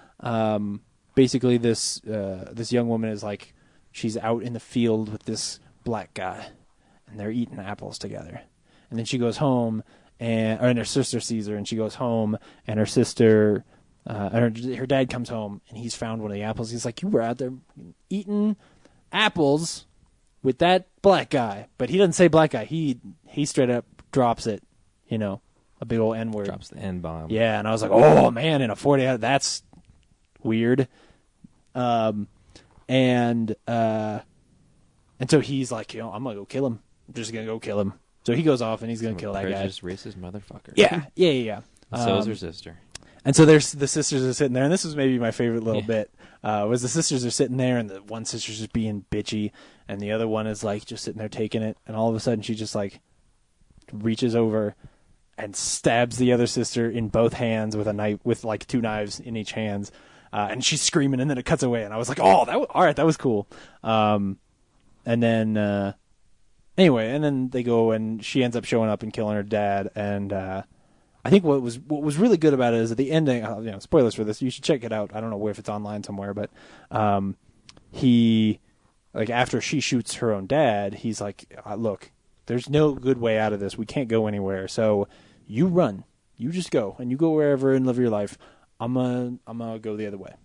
Basically this young woman is like, she's out in the field with this black guy and they're eating apples together. And then she goes home and her sister sees her and she goes home and her sister, her dad comes home and he's found one of the apples. He's like, you were out there eating apples with that black guy. But he doesn't say black guy. He straight up drops it, a big old N-word.
Drops the N-bomb.
Yeah, and I was like, oh, man, in a 48 hour, that's weird. And so he's like, I'm going to go kill him. I'm just going to go kill him. So he goes off and he's going to kill that guy.
Prejudiced, racist motherfucker.
Yeah.
So is her sister.
And so the sisters are sitting there, and this was maybe my favorite little bit, was the sisters are sitting there, and the one sister's just being bitchy, and the other one is like just sitting there taking it, and all of a sudden she just like reaches over and stabs the other sister in both hands with a knife, with like 2 knives in each hands. And she's screaming, and then it cuts away, and I was like, "Oh, all right, that was cool." And then, anyway, and then they go, and she ends up showing up and killing her dad. And I think what was really good about it is at the ending. Spoilers for this. You should check it out. I don't know if it's online somewhere, but he, like, after she shoots her own dad, he's like, "Look, there's no good way out of this. We can't go anywhere. So you run. You just go, and you go wherever and live your life. I'm gonna go the other way."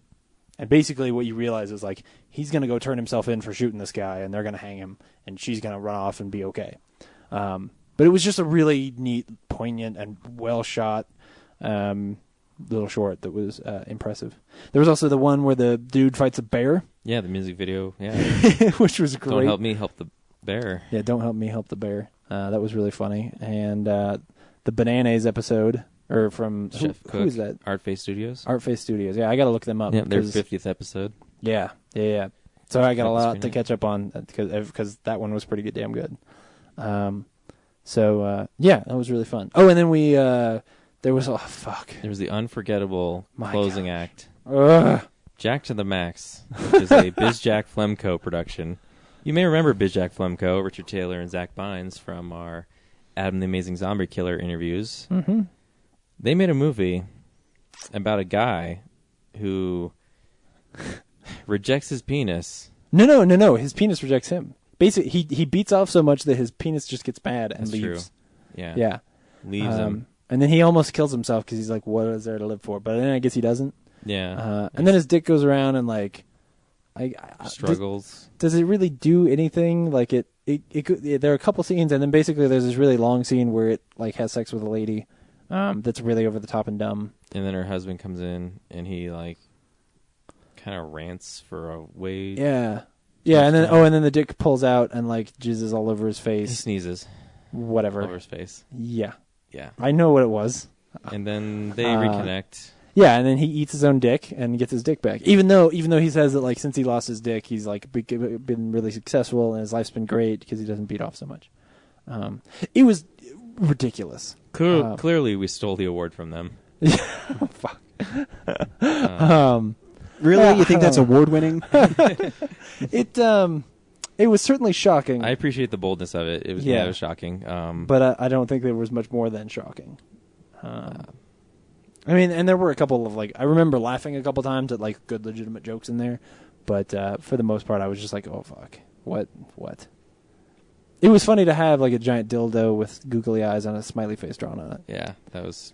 And basically what you realize is, like, he's going to go turn himself in for shooting this guy, and they're going to hang him, and she's going to run off and be okay. But it was just a really neat, poignant, and well-shot little short that was impressive. There was also the one where the dude fights a bear.
Yeah, the music video. Yeah.
Which was great.
Don't help me, help the bear.
Yeah, don't help me, help the bear. That was really funny. And the Bananas episode... Or from who is that?
Art Face Studios.
Art Face Studios. Yeah, I got to look them up.
Yeah, their 50th episode.
Yeah. So I got a lot to catch up on because that one was pretty damn good. So that was really fun. Oh, and then we there was There
was the unforgettable closing act.
Ugh.
Jack to the Max, which is a BizJack Flemco production. You may remember BizJack Flemco, Richard Taylor and Zach Bynes from our Adam the Amazing Zombie Killer interviews.
Mm-hmm.
They made a movie about a guy who rejects his penis.
No. His penis rejects him. Basically, he beats off so much that his penis just gets mad and
That's
leaves.
True. Yeah.
Yeah.
Leaves him.
And then he almost kills himself because he's like, what is there to live for? But then I guess he doesn't.
Yeah.
And then his dick goes around and, like...
struggles.
Does it really do anything? Like, it there are a couple scenes, and then basically there's this really long scene where it, like, has sex with a lady. That's really over the top and dumb.
And then her husband comes in, and he, like, kind of rants for a way.
Yeah. Yeah, and then the dick pulls out and, like, jizzes all over his face.
He sneezes.
Whatever.
All over his face.
Yeah.
Yeah.
I know what it was.
And then they reconnect.
Yeah, and then he eats his own dick and gets his dick back. Even though he says that, like, since he lost his dick, he's, like, been really successful and his life's been great because he doesn't beat off so much. It was ridiculous.
Clearly, we stole the award from them.
Oh, fuck.
Really? You think that's award-winning?
It was certainly shocking.
I appreciate the boldness of it. It was shocking.
But I don't think there was much more than shocking. I mean, and there were a couple of, like, I remember laughing a couple times at, like, good legitimate jokes in there. But for the most part, I was just like, oh, fuck. What? It was funny to have, like, a giant dildo with googly eyes and a smiley face drawn on it.
Yeah, that was...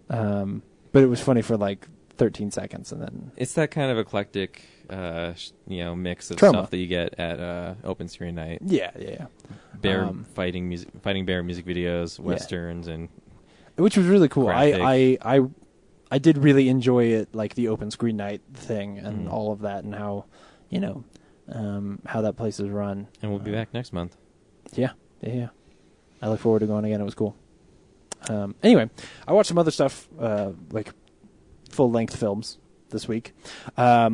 But it was funny for, like, 13 seconds, and then...
It's that kind of eclectic, mix of
Trauma.
stuff that you get at Open Screen Night.
Yeah.
Bear fighting bear music videos, westerns, and...
Which was really cool.
Graphic.
I did really enjoy it, like the Open Screen Night thing and all of that, and how, how that place is run.
And we'll be back next month.
Yeah. I look forward to going again. It was cool. Anyway, I watched some other stuff, like full-length films this week. I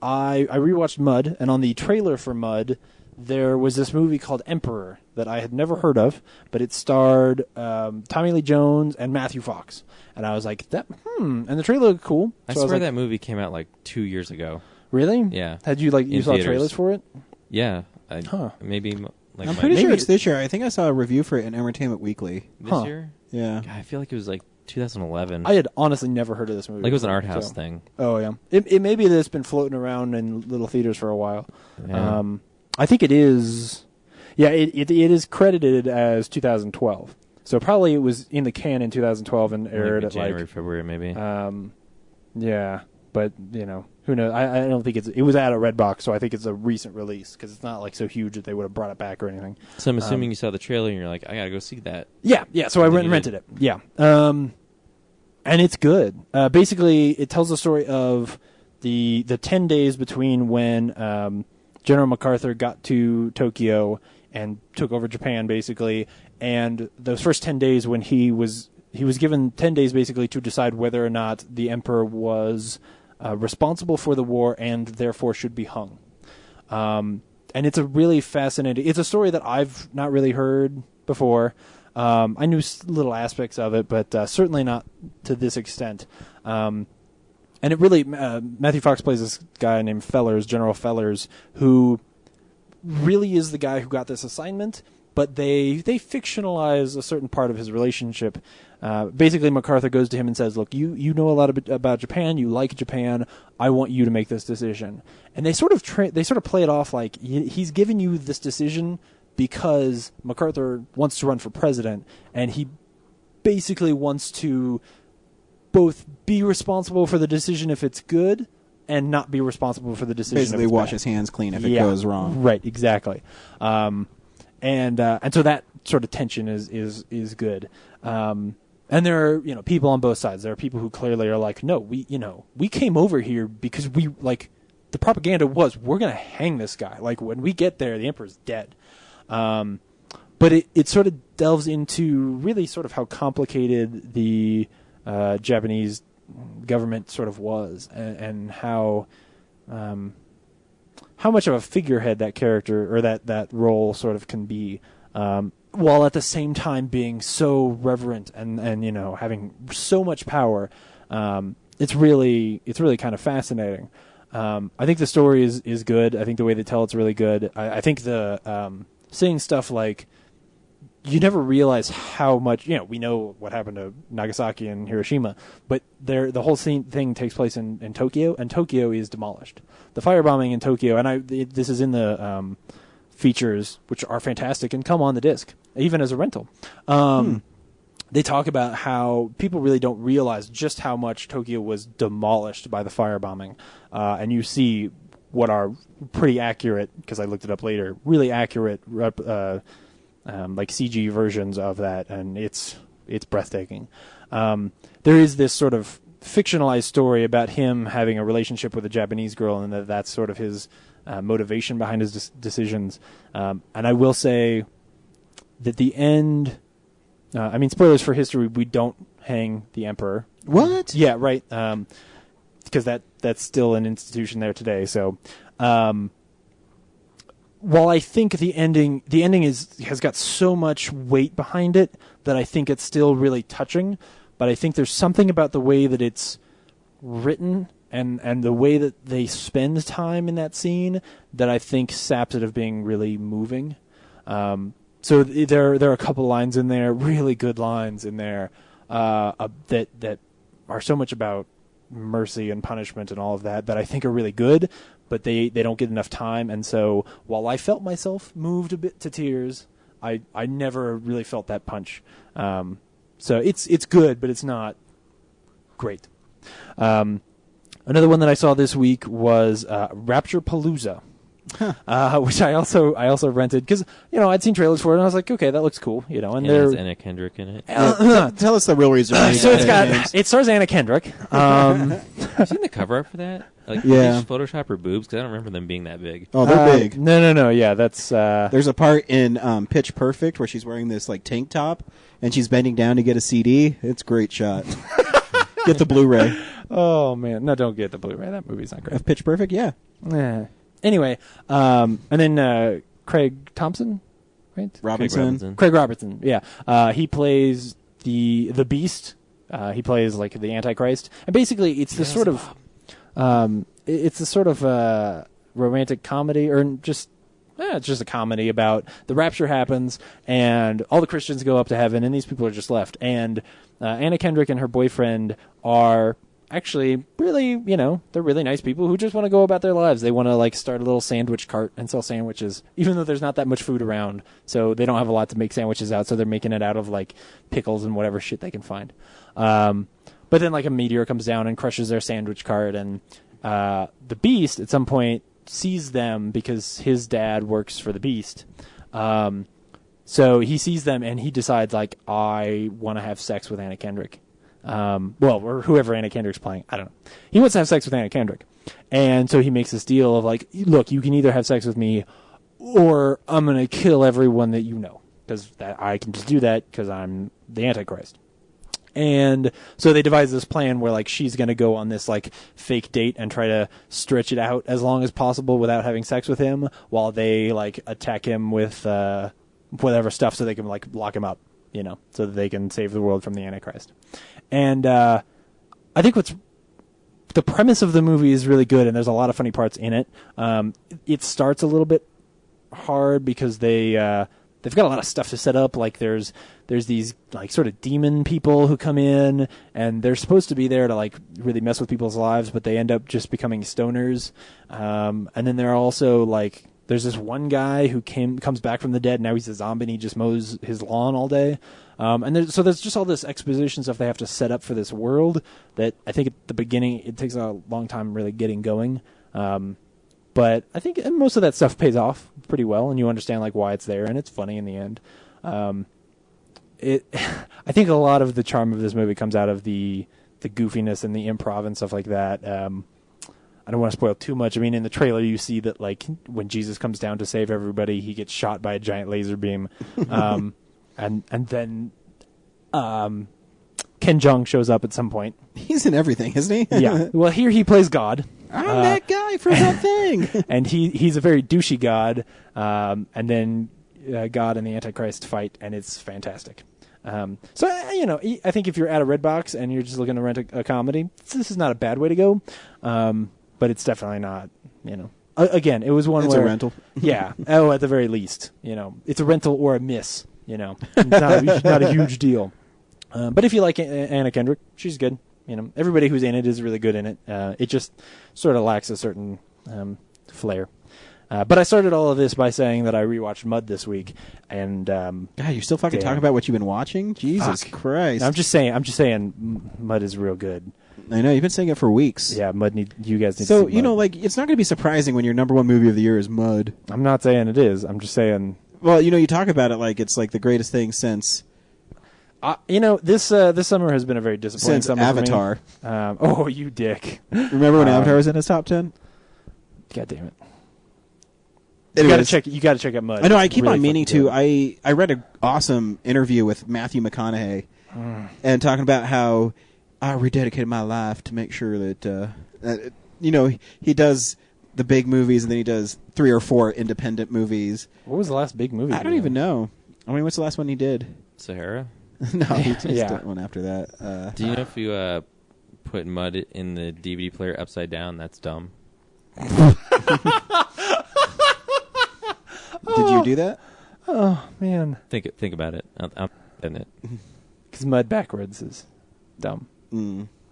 rewatched Mud, and on the trailer for Mud, there was this movie called Emperor that I had never heard of, but it starred Tommy Lee Jones and Matthew Fox. And I was like, and the trailer looked cool.
I swear that movie came out like 2 years ago.
Really?
Yeah.
Had you you saw
theaters.
trailers for it?
Yeah. Maybe like
I'm pretty sure it's this year. I think I saw a review for it in Entertainment Weekly.
this year.
Yeah.
God, I feel like it was like 2011.
I had honestly never heard of this movie.
Like it was an
before,
art house
so-
thing.
Oh, yeah. It may be that it's been floating around in little theaters for a while.
Yeah.
I think it is... Yeah, it is credited as 2012. So probably it was in the can in 2012 and aired
Maybe
at
January, February, maybe.
yeah, but who knows? I don't think it was at a Redbox, so I think it's a recent release because it's not like so huge that they would have brought it back or anything.
So I'm assuming you saw the trailer and you're like, I gotta go see that.
Yeah. So I went and rented it. Yeah, and it's good. Basically, it tells the story of the 10 days between when General MacArthur got to Tokyo and took over Japan, basically, and those first 10 days when he was given 10 days basically to decide whether or not the emperor was responsible for the war and therefore should be hung. And it's a really fascinating... It's a story that I've not really heard before. I knew little aspects of it, but certainly not to this extent. And it really, Matthew Fox plays this guy named Fellers, General Fellers, who really is the guy who got this assignment, but they fictionalize a certain part of his relationship. Basically, MacArthur goes to him and says, look, you know a lot about Japan, you like Japan, I want you to make this decision. And they sort of play it off like he's giving you this decision because MacArthur wants to run for president, and he basically wants to both be responsible for the decision if it's good and not be responsible for the decision
Basically
if it's
wash
bad.
his hands clean if it goes wrong.
Right, exactly. And so that sort of tension is good. And there are, people on both sides. There are people who clearly are like, no, we came over here because the propaganda was, we're going to hang this guy. Like, when we get there, the emperor's dead. But it sort of delves into really sort of how complicated the Japanese government sort of was, and how much of a figurehead that character or that role sort of can be, while at the same time being so reverent and having so much power. It's really kind of fascinating. I think the story is good. I think the way they tell it's really good. I think the saying stuff like, you never realize how much, we know what happened to Nagasaki and Hiroshima, but the whole thing takes place in Tokyo, and Tokyo is demolished. The firebombing in Tokyo, and this is in the features, which are fantastic and come on the disc, even as a rental. They talk about how people really don't realize just how much Tokyo was demolished by the firebombing, and you see what are pretty accurate, because I looked it up later, really accurate like CG versions of that, and it's breathtaking. There is this sort of fictionalized story about him having a relationship with a Japanese girl, and that's sort of his motivation behind his decisions. And I will say that the end, spoilers for history, we don't hang the emperor.
What?
Yeah, right. Because that's still an institution there today. So, while I think the ending has got so much weight behind it that I think it's still really touching, but I think there's something about the way that it's written and the way that they spend time in that scene that I think saps it of being really moving. So there are a couple lines in there, really good lines in there, that are so much about mercy and punishment and all of that I think are really good, but they don't get enough time. And so while I felt myself moved a bit to tears, I never really felt that punch. So it's good, but it's not great. Another one that I saw this week was Rapture Palooza. Which I also rented because I'd seen trailers for it and I was like, okay, that looks cool, and
it
there
has Anna Kendrick in it.
Tell us the real reason.
So it stars Anna Kendrick.
Have you seen the cover art for that? Like,
Yeah.
did they just Photoshop her boobs? Because I don't remember them being that big.
Oh, they're big.
No. Yeah, that's.
There's a part in Pitch Perfect where she's wearing this like tank top and she's bending down to get a CD. It's a great shot. Get the Blu-ray
Oh man, no, don't get the Blu-ray. That movie's not great.
of Pitch Perfect. Yeah.
Anyway, and then Craig Thompson, right?
Robinson.
Craig Robertson. Yeah, he plays the Beast. He plays like the Antichrist, and basically it's the sort of romantic comedy, or just it's just a comedy about the rapture happens and all the Christians go up to heaven and these people are just left, and Anna Kendrick and her boyfriend are actually really, they're really nice people who just want to go about their lives. They want to like start a little sandwich cart and sell sandwiches, even though there's not that much food around. So they don't have a lot to make sandwiches out. So they're making it out of like pickles and whatever shit they can find. But then like a meteor comes down and crushes their sandwich cart, and the Beast at some point sees them because his dad works for the Beast. So he sees them and he decides like, I want to have sex with Anna Kendrick. Or whoever Anna Kendrick's playing, I don't know. He wants to have sex with Anna Kendrick. And so he makes this deal of like, look, you can either have sex with me or I'm going to kill everyone that you know. Because I can just do that because I'm the Antichrist. And so they devise this plan where like she's going to go on this like fake date and try to stretch it out as long as possible without having sex with him, while they like attack him with whatever stuff so they can like lock him up. so that they can save the world from the Antichrist. And I think the premise of the movie is really good, and there's a lot of funny parts in it. It starts a little bit hard because they've got a lot of stuff to set up. Like there's these like sort of demon people who come in, and they're supposed to be there to like really mess with people's lives, but they end up just becoming stoners. And then there are also like there's this one guy who comes back from the dead. Now he's a zombie and he just mows his lawn all day. And there's just all this exposition stuff they have to set up for this world that I think at the beginning it takes a long time really getting going. But I think most of that stuff pays off pretty well, and you understand like why it's there, and it's funny in the end. I think a lot of the charm of this movie comes out of the goofiness and the improv and stuff like that. I don't want to spoil too much. I mean, in the trailer, you see that like when Jesus comes down to save everybody, he gets shot by a giant laser beam, and then Ken Jeong shows up at some point.
He's in everything, isn't he?
Yeah. Well, here he plays God.
I'm that guy from that thing.
And he's a very douchey God, and then God and the Antichrist fight, and it's fantastic. So I think if you're at a Redbox and you're just looking to rent a comedy, this is not a bad way to go. But it's definitely not, again, it was one
It's
where...
a rental.
Yeah. Oh, at the very least, it's a rental or a miss, It's not a huge deal. But if you like Anna Kendrick, she's good. Everybody who's in it is really good in it. It just sort of lacks a certain flair. But I started all of this by saying that I rewatched Mud this week, and
God, you're still fucking
Damn.
talking about what you've been watching? Jesus Christ!
I'm just saying, Mud is real good.
I know you've been saying it for weeks.
Yeah, you guys need
So
to see Mud.
like it's not going to be surprising when your number one movie of the year is Mud.
I'm not saying it is. I'm just saying.
Well, you talk about it like it's like the greatest thing since
this summer has been a very disappointing
since
summer
Avatar.
For me. Oh, you dick!
Remember when Avatar was in his top 10?
God damn it!
Anyways,
You got to check out Mud.
I know. I
It's
keep
really
on meaning
fucking
to.
good.
I read an awesome interview with Matthew McConaughey, and talking about how I rededicated my life to make sure that he does the big movies and then he does 3 or 4 independent movies.
What was the last big movie?
I don't even know. I mean, what's the last one he did?
Sahara.
No, he just
Yeah.
did one after that.
Do you know if you put Mud in the DVD player upside down, that's dumb?
Did you do that?
Oh man,
Think about it. I'm in it.
because Mud backwards is dumb.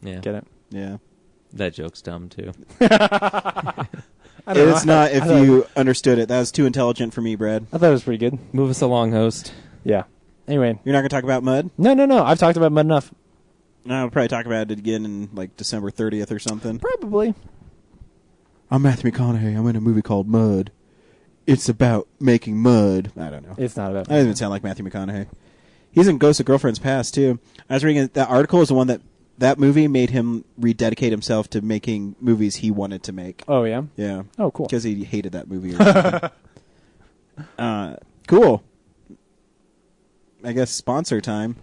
Yeah.
Get it?
Yeah.
That joke's dumb too.
I don't know.
It's not if
I thought-
you understood it. That was too intelligent for me, Brad.
I thought it was pretty good.
Move us along, host.
Yeah. Anyway,
You're not going to talk about Mud?
no. I've talked about Mud enough.
No, we'll probably talk about it again in like December 30th or something.
Probably.
I'm Matthew McConaughey. I'm in a movie called Mud. It's about making mud. I don't know.
It's not about.
That doesn't even sound like Matthew McConaughey. He's in Ghost of Girlfriend's Past, too. I was reading that article is the one that movie made him rededicate himself to making movies he wanted to make.
Oh yeah.
Yeah.
Oh cool.
Because he hated that movie. Or something. Cool. I guess sponsor time.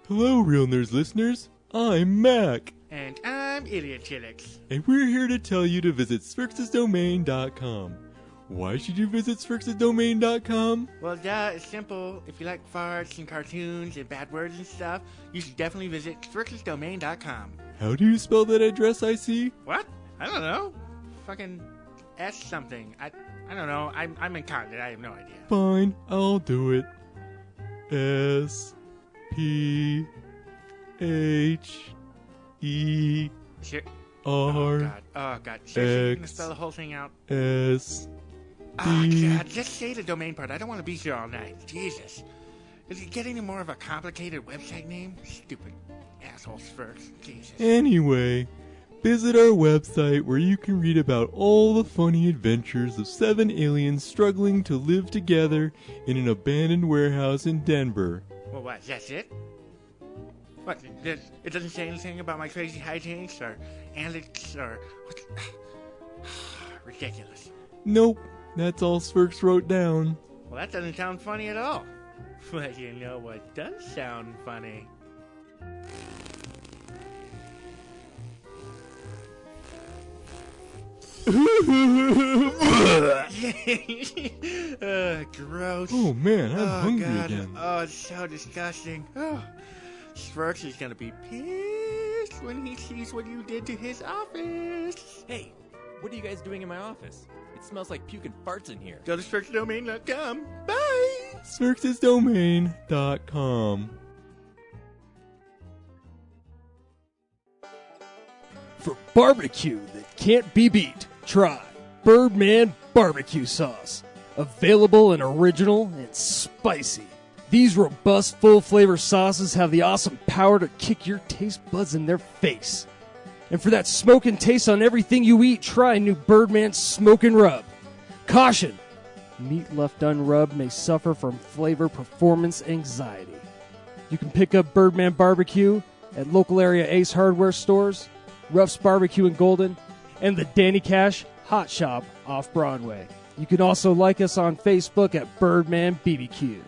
Hello, Real Nerds listeners. I'm Mac,
And I'm Idiot Chillix.
and we're here to tell you to visit SphrixesDomain.com. Why should you visit SphrixesDomain.com?
Well, duh, it's simple. If you like farts and cartoons and bad words and stuff, you should definitely visit SphrixesDomain.com.
How do you spell that address I see?
What? I don't know. Fucking S something. I don't know. I'm incontinent. I have no idea.
Fine, I'll do it. S-P-H-E-R-S.
Sure. Oh, God. Oh, God. Seriously, you're gonna
X.
spell the whole thing out?
D.
Oh, God. Just say the domain part. I don't want to be here all night. Jesus. Does it get any more of a complicated website name? Stupid asshole Spurks. Jesus.
Anyway, visit our website where you can read about all the funny adventures of 7 aliens struggling to live together in an abandoned warehouse in Denver.
Well, what? That's it? What? It doesn't say anything about my crazy hijinks or antics or... What? Ridiculous.
Nope, that's all Spurks wrote down.
Well, that doesn't sound funny at all. But you know what does sound funny? Gross.
Oh man, I'm
Oh,
hungry
God.
again.
Oh, it's so disgusting. Oh, Smirks is gonna be pissed when he sees what you did to his office.
Hey, what are you guys doing in my office? It smells like puke and farts in here.
Go to SmirksDomain.com. Bye.
Smirks'sdomain.com.
For barbecue that can't be beat, try Birdman Barbecue Sauce. Available and original and spicy. These robust, full-flavor sauces have the awesome power to kick your taste buds in their face. And for that smoking taste on everything you eat, try new Birdman Smokin' Rub. Caution! Meat left unrubbed may suffer from flavor performance anxiety. You can pick up Birdman Barbecue at local area Ace Hardware stores, Ruff's Barbecue in Golden, and the Danny Cash Hot Shop off Broadway. You can also like us on Facebook at Birdman BBQ.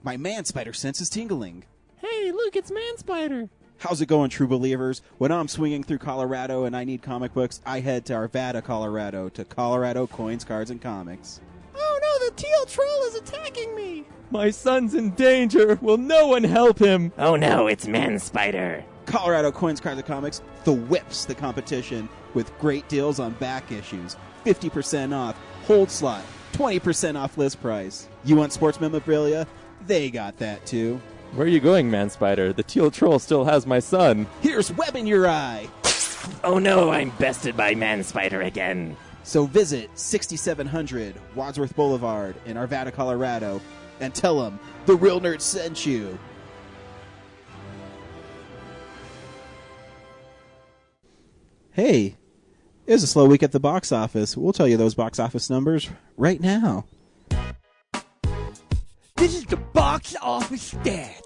My man spider sense is tingling.
Hey, look, it's Man Spider.
How's it going, true believers? When I'm swinging through Colorado and I need comic books, I head to Arvada, Colorado, to Colorado Coins, Cards, and Comics.
Oh no, the teal troll is attacking me.
My son's in danger. Will no one help him?
Oh no, it's Man Spider.
Colorado Coins, Cards, and Comics, the whips the competition with great deals on back issues, 50% off, hold slot, 20% off list price. You want sports memorabilia? They got that too.
Where are you going, Man Spider? The teal troll still has my son.
Here's web in your eye.
Oh no, I'm bested by Man Spider again.
So visit 6700 Wadsworth Boulevard in Arvada, Colorado, and tell them the Real Nerd sent you. Hey, it was a slow week at the box office. We'll tell you those box office numbers right now.
This is the box office stats.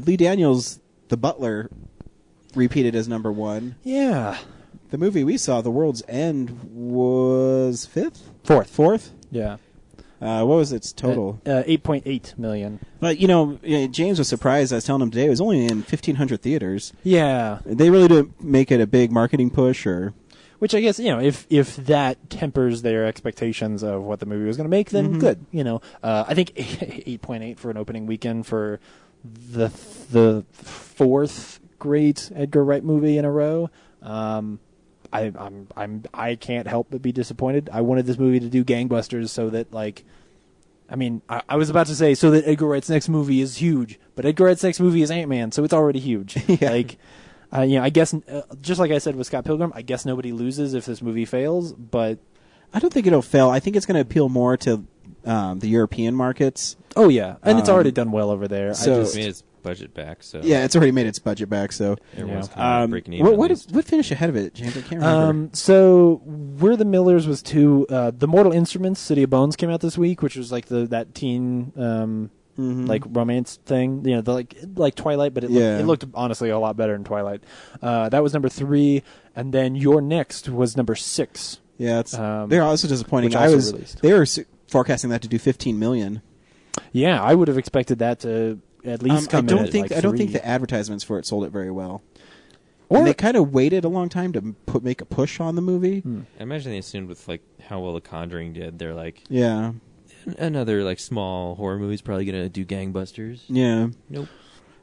Lee Daniels, The Butler, repeated as number one.
Yeah.
The movie we saw, The World's End, was fifth?
Fourth.
Fourth?
Yeah.
What was its total?
8.8 million.
But, James was surprised. I was telling him today it was only in 1,500 theaters.
Yeah.
They really didn't make it a big marketing push, or...
Which I guess, if that tempers their expectations of what the movie was going to make, then good. I think 8.8 for an opening weekend for the fourth great Edgar Wright movie in a row. I can't help but be disappointed. I wanted this movie to do gangbusters so that, I was about to say so that Edgar Wright's next movie is huge, but Edgar Wright's next movie is Ant-Man, so it's already huge.
Yeah.
I guess, just like I said with Scott Pilgrim, I guess nobody loses if this movie fails, but...
I don't think it'll fail. I think it's going to appeal more to the European markets.
Oh, yeah. And it's already done well over there.
So-
It made its budget back, so
Yeah, it's already made its budget back, so...
everyone's kind of breaking even.
What
at least.
finished ahead of it, James? I can't remember.
So We're the Millers was 2. The Mortal Instruments, City of Bones came out this week, which was like that teen like romance thing. Like Twilight, but it looked honestly a lot better than Twilight. That was number 3, and then Your Next was number 6.
Yeah, they're also disappointing.
which also released.
They were forecasting that to do 15 million.
Yeah, I would have expected that to at least come in at like 3.
I don't think the advertisements for it sold it very well.
Or
And they kind of waited a long time to make a push on the movie.
I imagine they assumed with how well The Conjuring did, they're like,
Yeah,
another small horror movie's probably gonna do gangbusters.
yeah.
Nope.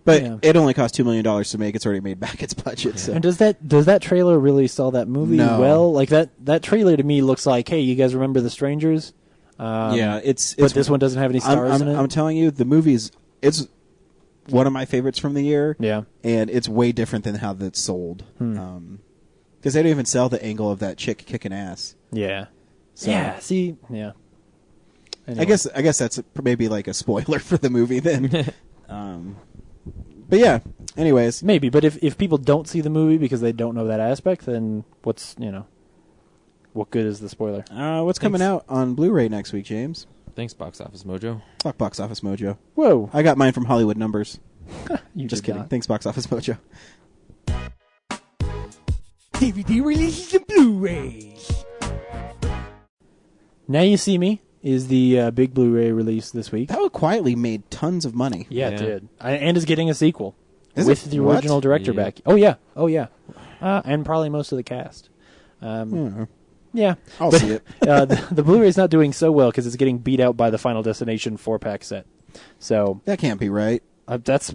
But
Yeah.
it only cost $2 million to make. It's already made back its budget. So.
And does that trailer really sell that movie
No.
well? Like that trailer to me looks like, hey, you guys remember The Strangers?
Yeah, it's
But this one doesn't have any stars in it.
I'm telling you, the movie's it's one of my favorites from the year.
Yeah.
And it's way different than how that's sold. Because they don't even sell the angle of that chick kicking ass.
Yeah.
So-
Yeah. See. Yeah. Anyway.
I guess that's maybe like a spoiler for the movie then. But yeah. Anyways,
maybe, but if people don't see the movie because they don't know that aspect, then what good is the spoiler?
what's coming out on Blu-ray next week, James?
Thanks, Box Office Mojo.
Fuck Box Office Mojo.
Whoa.
I got mine from Hollywood Numbers.
You
Just
did
kidding.
not.
Thanks, Box Office Mojo.
DVD releases and Blu-rays.
Now You See Me is the big Blu-ray release this week.
That one quietly made tons of money.
Yeah,
Yeah.
it did. And is getting a sequel.
Is
with
it?
the
What?
original director
Yeah.
back. Oh yeah, and probably most of the cast. Yeah,
I'll
But,
see it.
the Blu-ray's not doing so well because it's getting beat out by the Final Destination 4-pack set. So
That can't be right.
that's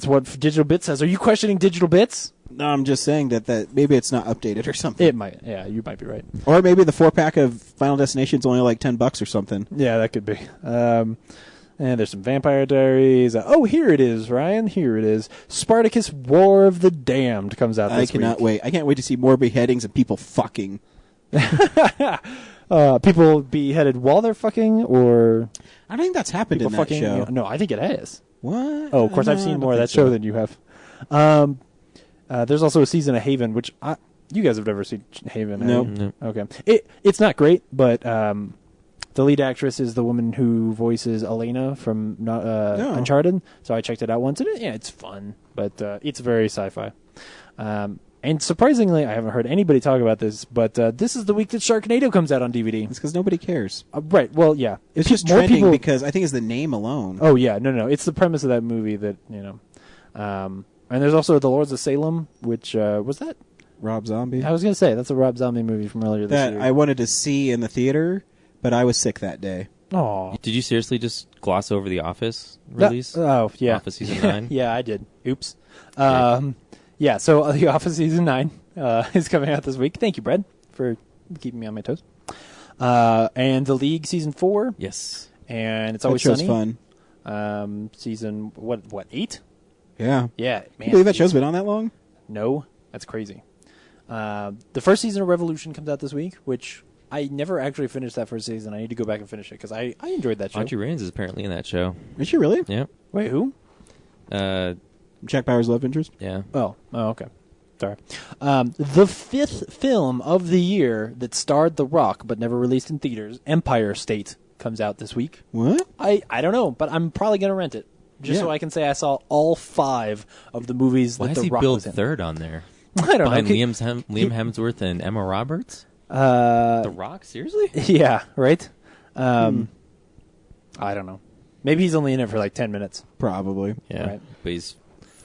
what Digital Bits says. Are you questioning Digital Bits?
No, I'm just saying that maybe it's not updated or something.
It might. Yeah, you might be right.
Or maybe the 4-pack of Final Destination's only like $10 or something.
Yeah, that could be. And there's some Vampire Diaries. Oh, here it is, Ryan. Here it is. Spartacus: War of the Damned comes out
I
this
cannot
week.
wait. I can't wait to see more beheadings and people fucking.
People beheaded while they're fucking, or
I don't think that's happened
people
in that
fucking.
show.
No, I think it has.
What?
Oh, of course, I've
No, I
seen
don't
more of
think
that show
so.
than you have. There's also a season of Haven, which you guys have never seen Haven. have
Nope.
you? Okay. It's not great, but the lead actress is the woman who voices Elena from Uncharted. So I checked it out once, and it's fun, but it's very sci-fi. And surprisingly, I haven't heard anybody talk about this, but this is the week that Sharknado comes out on DVD.
It's because nobody cares.
Right. Well, yeah.
It's just
more
trending
people.
because I think it's the name alone.
Oh yeah, no. It's the premise of that movie that and there's also The Lords of Salem, which was that.
Rob Zombie.
I was gonna say that's a Rob Zombie movie from earlier this
That
year.
I wanted to see in the theater, but I was sick that day.
Oh,
Did you seriously just gloss over the Office release?
Oh yeah,
Office season 9?
Yeah, I did. Oops. Yeah. So The Office season 9 is coming out this week. Thank you, Brad, for keeping me on my toes. And The League season 4,
Yes.
and It's
That
Always
show's
Sunny.
fun.
Season what 8?
Yeah.
Yeah,
Can
man.
you believe that show's been on that long?
No, that's crazy. The first season of Revolution comes out this week, which I never actually finished that first season. I need to go back and finish it because I enjoyed that show.
Audrey Raines is apparently in that show.
Is she really?
Yeah.
Wait, who?
Jack Bauer's love interest?
Yeah.
Oh, okay. Sorry. The fifth film of the year that starred The Rock but never released in theaters, Empire State, comes out this week.
What?
I don't know, but I'm probably going to rent it just
Yeah.
so I can say I saw all 5 of the movies
Why
that
is
The
he
Rock
billed
was in.
third on there?
I don't
Behind
know.
Liam Hemsworth and Emma Roberts? The Rock? Seriously?
Yeah, right? I don't know. Maybe he's only in it for like 10 minutes.
Probably.
Yeah.
Right.
But he's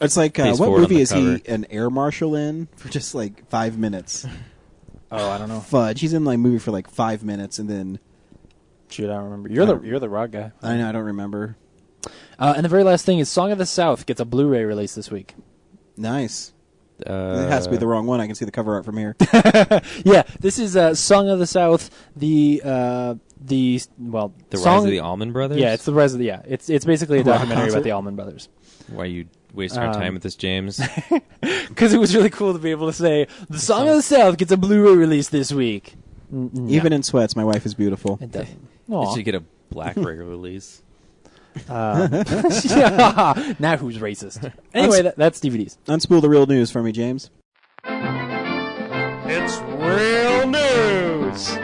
It's like,
Phase
what
4 on
movie
the
is he
cover.
an air marshal in for just like 5 minutes?
Oh, I don't know.
Fudge. He's in like a movie for like 5 minutes and then
Shoot, I don't remember. You're the Rock guy.
I know I don't remember.
And the very last thing is Song of the South gets a Blu-ray release this week.
Nice. It has to be the wrong one. I can see the cover art from here.
Yeah, this is Song of the South. The
The
song,
Rise of the Allman Brothers?
Yeah, it's the Rise of the It's basically a
Rock
documentary
concert?
about the Allman Brothers.
Why are you wasting our time with this, James?
Because it was really cool to be able to say the Song of the South gets a Blu-ray release this week.
Even in sweats, my wife is beautiful.
It doesn't.
It
Aw.
should get a Black-ray release.
Yeah. Now who's racist? Anyway, that's DVDs.
Unspool the real news for me, James.
It's real news.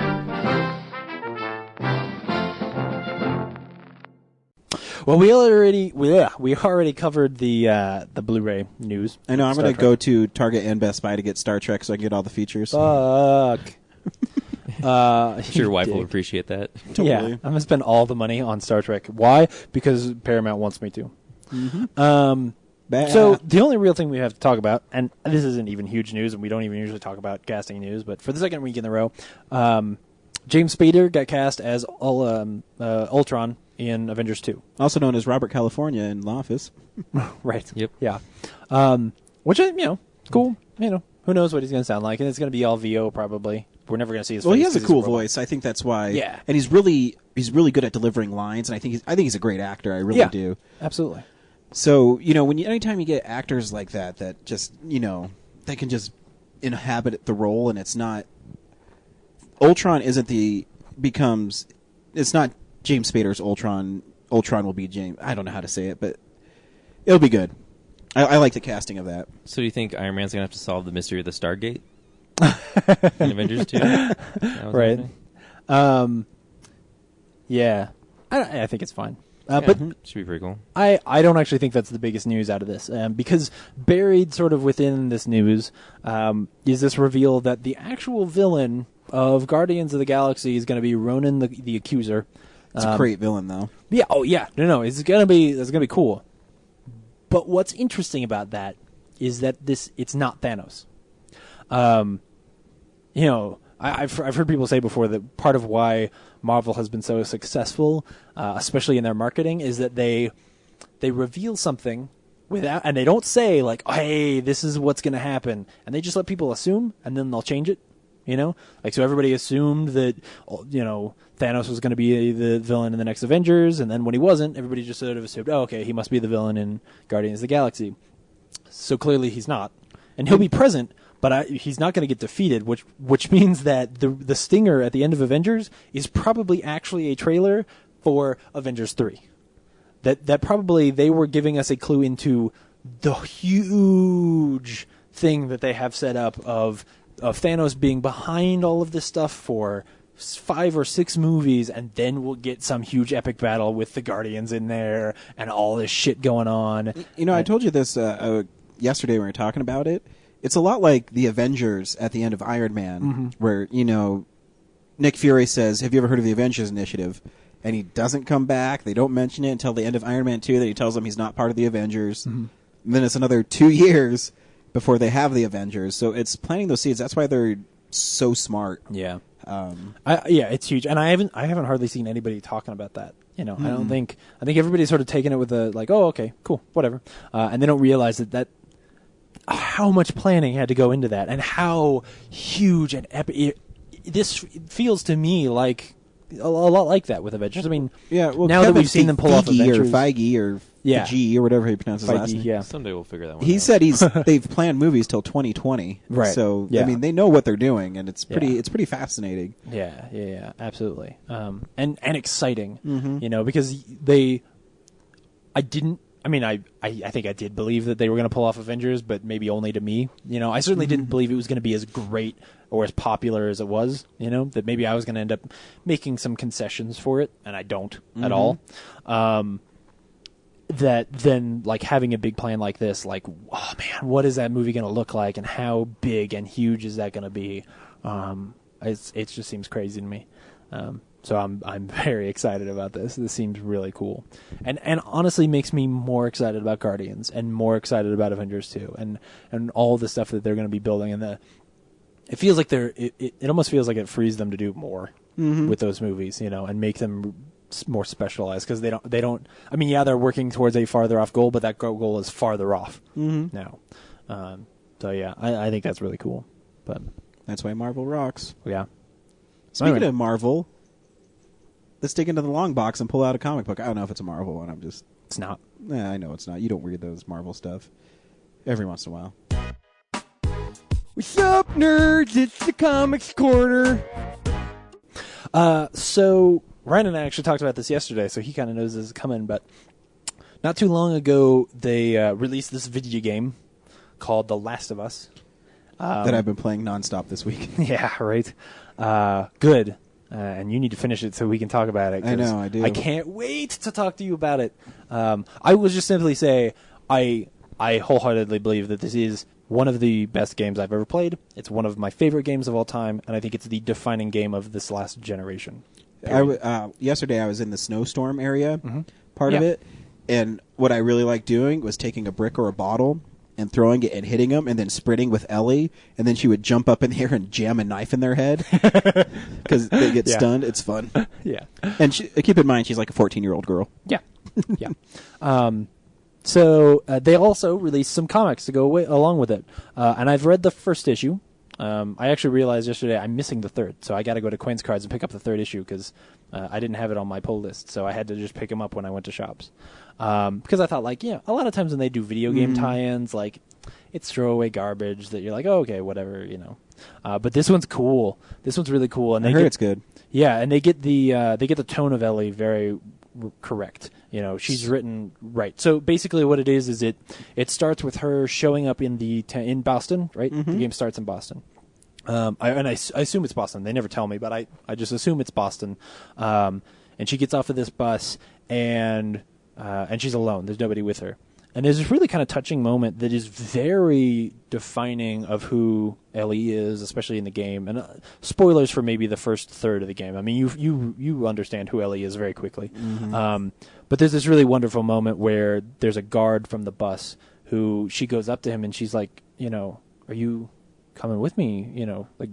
Well, we already covered the Blu-ray news.
I know I'm
Star
going to
Trek.
go to Target and Best Buy to get Star Trek so I can get all the features.
Fuck.
I'm sure your wife will
dick.
appreciate that.
Yeah, I'm gonna spend all the money on Star Trek. Why? Because Paramount wants me to. So the only real thing we have to talk about, and this isn't even huge news, and we don't even usually talk about casting news, but for the second week in a row, James Spader got cast as Ultron in Avengers 2.
Also known as Robert California in The Office.
Right.
Yep.
Yeah. Which is, cool. Who knows what he's going to sound like, and it's going to be all VO probably. We're never going to see his face.
Well, he has a
'cause he's
cool
robot.
voice. I think that's why.
Yeah.
And he's really good at delivering lines, and I think he's a great actor. I really do.
Absolutely.
So, anytime you get actors like that just, they can just inhabit the role, and it's not Ultron it's not James Spader's Ultron. Ultron will be James. I don't know how to say it, but it'll be good. I like the casting of that.
So do you think Iron Man's going to have to solve the mystery of the Stargate? in Avengers 2?
Right. Yeah. I think it's fine. But
should be pretty cool.
I don't actually think that's the biggest news out of this, because buried sort of within this news is this reveal that the actual villain of Guardians of the Galaxy is going to be Ronan the Accuser.
It's a great villain, though.
Yeah. Oh, yeah. No. It's gonna be cool. But what's interesting about that is that it's not Thanos. I've heard people say before that part of why Marvel has been so successful, especially in their marketing, is that they reveal something without, and they don't say like, "Hey, this is what's going to happen," and they just let people assume, and then they'll change it. So everybody assumed that Thanos was going to be the villain in the next Avengers, and then when he wasn't, everybody just sort of assumed, "Oh, okay, he must be the villain in Guardians of the Galaxy." So clearly he's not, and he'll be present. But he's not going to get defeated, which means that the stinger at the end of Avengers is probably actually a trailer for Avengers 3. That probably they were giving us a clue into the huge thing that they have set up of Thanos being behind all of this stuff for 5 or 6 movies, and then we'll get some huge epic battle with the Guardians in there and all this shit going on.
I told you this yesterday when we were talking about it. It's a lot like the Avengers at the end of Iron Man, where, Nick Fury says, "Have you ever heard of the Avengers Initiative?" And he doesn't come back. They don't mention it until the end of Iron Man 2 that he tells them he's not part of the Avengers. And then it's another 2 years before they have the Avengers. So it's planting those seeds. That's why they're so smart.
Yeah. It's huge. And I haven't hardly seen anybody talking about that. I think everybody's sort of taking it with oh, okay, cool, whatever. And they don't realize that how much planning had to go into that, and how huge and epic. This feels to me like a lot like that with Avengers. I mean,
now
that we've seen them pull off Avengers,
or Feige or G or whatever he pronounces his last name.
Yeah.
Someday we'll figure that one out.
He said they've planned movies till 2020.
Right.
So
yeah.
I mean, they know what they're doing, and it's pretty fascinating.
Yeah, absolutely. And exciting, because I think I did believe that they were going to pull off Avengers, but maybe only to me. I certainly didn't believe it was going to be as great or as popular as it was, that maybe I was going to end up making some concessions for it, and I don't at all. That then, having a big plan like this, oh man, what is that movie going to look like, and how big and huge is that going to be? It just seems crazy to me. So I'm very excited about this. This seems really cool, and honestly makes me more excited about Guardians and more excited about Avengers 2 and all the stuff that they're going to be building. And it feels like it almost feels like it frees them to do more with those movies, and make them more specialized, because they don't. I mean, they're working towards a farther off goal, but that goal is farther off now. So yeah, I think that's really cool. But
that's why Marvel rocks.
Yeah.
Speaking of Marvel. Let's dig into the long box and pull out a comic book. I don't know if it's a Marvel one.
It's not.
I know it's not. You don't read those Marvel stuff every once in a while.
What's up, nerds? It's the Comics Corner.
So Ryan and I actually talked about this yesterday, so he kind of knows this is coming. But not too long ago, they released this video game called The Last of Us.
That I've been playing nonstop this week.
Yeah, right. Good. And you need to finish it so we can talk about it.
I know, I do.
I can't wait to talk to you about it. I will just simply say I wholeheartedly believe that this is one of the best games I've ever played. It's one of my favorite games of all time, and I think it's the defining game of this last generation.
Yesterday I was in the snowstorm area part of it, and what I really liked doing was taking a brick or a bottle and throwing it and hitting them, and then sprinting with Ellie, and then she would jump up in the air and jam a knife in their head because they get stunned. It's fun.
Yeah.
And keep in mind, she's like a 14-year-old girl.
Yeah. Yeah. So they also released some comics to go along with it, and I've read the first issue. I actually realized yesterday I'm missing the third, so I got to go to Quain's Cards and pick up the third issue because I didn't have it on my pull list, so I had to just pick them up when I went to shops. Because I thought, a lot of times when they do video game tie-ins, it's throwaway garbage that you're like, oh, okay, whatever, But this one's cool. This one's really cool, and
I heard it's good.
Yeah, and they get the tone of Ellie very correct. She's written right. So basically, what it is it starts with her showing up in Boston, right? The game starts in Boston. I assume it's Boston. They never tell me, but I just assume it's Boston. And she gets off of this bus, and she's alone. There's nobody with her. And there's this really kind of touching moment that is very defining of who Ellie is, especially in the game. And spoilers for maybe the first third of the game. I mean, you understand who Ellie is very quickly. But there's this really wonderful moment where there's a guard from the bus who she goes up to him and she's like, are you coming with me? Like,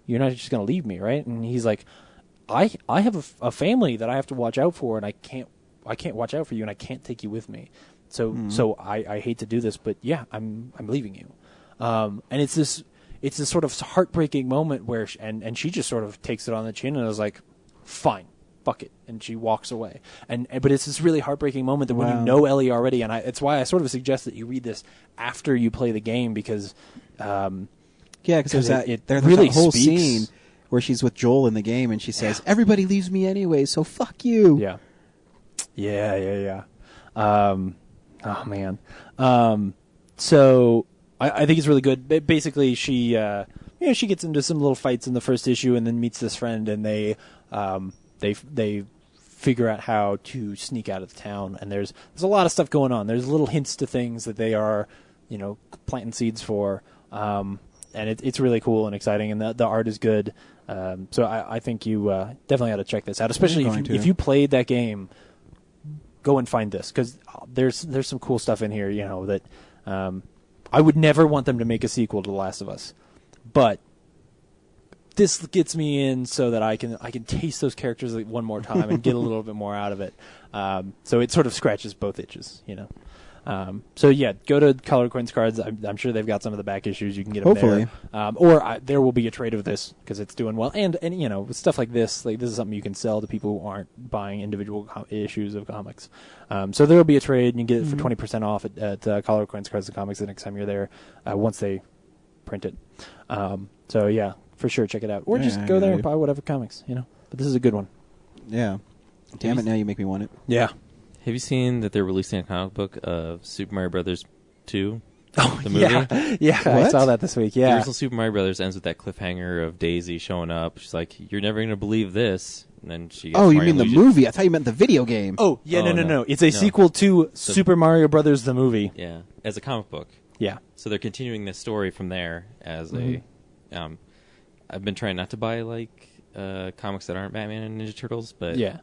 you're not just going to leave me, right? And he's like, I have a family that I have to watch out for, and I can't watch out for you, and I can't take you with me. So I hate to do this, but yeah, I'm leaving you. And it's this sort of heartbreaking moment where and she just sort of takes it on the chin and is like, fine, fuck it, and she walks away. But it's this really heartbreaking moment that when you know Ellie already, and it's why I sort of suggest that you read this after you play the game because
because there's there's
really
that whole
speaks.
scene where she's with Joel in the game and she says, "Everybody leaves me anyway, so fuck you."
Yeah. Oh man. So I think it's really good. Basically, she she gets into some little fights in the first issue and then meets this friend, and they figure out how to sneak out of the town. And there's a lot of stuff going on. There's little hints to things that they are planting seeds for. And it's really cool and exciting, and the art is good. So I think you definitely ought to check this out, especially if you played that game. Go and find this because there's some cool stuff in here. That I would never want them to make a sequel to The Last of Us, but this gets me in so that I can taste those characters one more time and get a little bit more out of it. So it sort of scratches both itches. So yeah, go to Color Coins Cards. I'm sure they've got some of the back issues. You can get them
Hopefully.
there. Or there will be a trade of this because it's doing well. And with stuff like this is something you can sell to people who aren't buying individual issues of comics. So there will be a trade, and you can get it for 20% off at Color Coins Cards and Comics the next time you're there once they print it. So yeah, for sure, check it out. Or just go there and buy whatever comics, But this is a good one.
Yeah. Damn it, now you make me want it.
Yeah.
Have you seen that they're releasing a comic book of Super Mario Brothers 2?
Oh,
the movie?
Yeah, I saw that this week,
The
yeah.
original Super Mario Brothers ends with that cliffhanger of Daisy showing up. She's like, "You're never going to believe this." And then she gets
Oh, you
Mario
mean the
Luigi.
movie? I thought you meant the video game.
Oh, yeah,
Oh,
no.
no.
It's a sequel to Super Mario Brothers the movie.
Yeah, as a comic book.
Yeah.
So they're continuing this story from there as a... I've been trying not to buy, comics that aren't Batman and Ninja Turtles, but...
Yeah.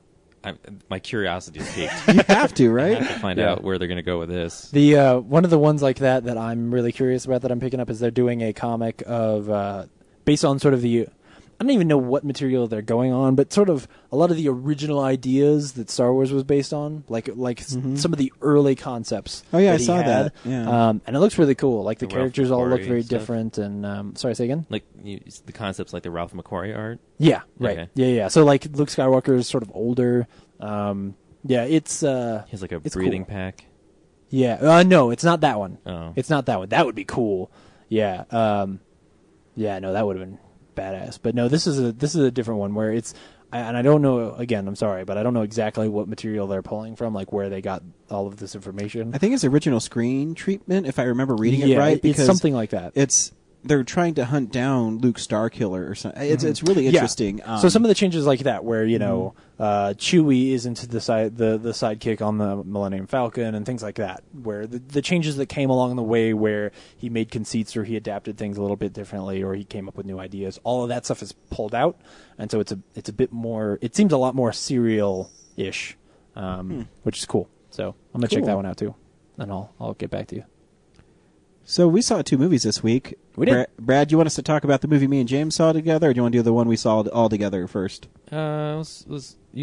My curiosity is piqued.
You have to,
I
right?
have to find out where they're going to go with this.
The one of the ones like that I'm really curious about that I'm picking up is they're doing a comic of based on sort of the I don't even know what material they're going on, but sort of a lot of the original ideas that Star Wars was based on, like some of the early concepts.
Oh yeah, I
he
saw
had.
that. Yeah.
And it looks really cool. Like the
The
characters
Ralph
all look
McQuarrie
very
stuff.
different. And sorry, say again.
Like the concepts like the Ralph McQuarrie art.
Yeah, right.
Okay.
Yeah. So like Luke Skywalker is sort of older. Yeah, it's
He has like a
it's
breathing
cool.
pack.
Yeah. No, it's not that one.
Oh.
It's not that one. That would be cool. Yeah. Yeah. No, that would have been badass. But no, this is a different one where it's, and I don't know. Again, I'm sorry, but I don't know exactly what material they're pulling from, like where they got all of this information.
I think it's original screen treatment, if I remember reading it
Yeah,
right.
it's
Because
something like that.
they're trying to hunt down Luke Starkiller or something. It's really interesting.
Yeah. So some of the changes like that, where Chewie isn't the sidekick on the Millennium Falcon and things like that, where the changes that came along the way, where he made conceits or he adapted things a little bit differently or he came up with new ideas, all of that stuff is pulled out, and so it's a bit more. It seems a lot more serial-ish, which is cool. So I'm gonna check
Cool.
that one out too, and I'll get back to you.
So we saw 2 movies this week.
We did.
Brad, do you want us to talk about the movie me and James saw together, or do you want to do the one we saw all together first?
You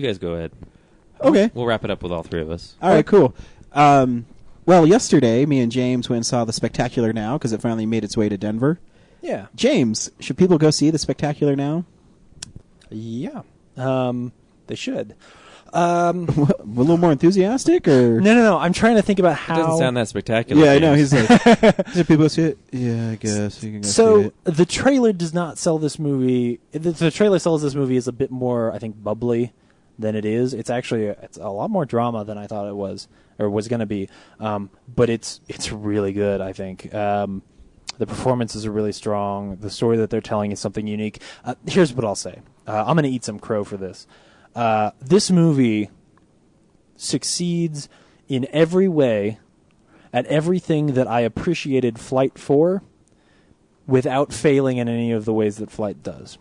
guys go ahead.
Okay.
We'll wrap it up with all three of us.
All right, cool. Well, yesterday, me and James went and saw The Spectacular Now because it finally made its way to Denver.
Yeah.
James, should people go see The Spectacular Now?
Yeah. They should.
A little more enthusiastic, or
No. I'm trying to think about
It
how.
doesn't sound that spectacular.
Yeah, I know.
James.
He's like, should people see it? Yeah, I guess you can go see
So
it.
the trailer does not sell this movie. The trailer sells this movie as a bit more, I think, bubbly than it is. It's actually it's a lot more drama than I thought it was or was going to be. But it's really good. I think the performances are really strong. The story that they're telling is something unique. Here's what I'll say. I'm going to eat some crow for this. This movie succeeds in every way at everything that I appreciated Flight for without failing in any of the ways that Flight does.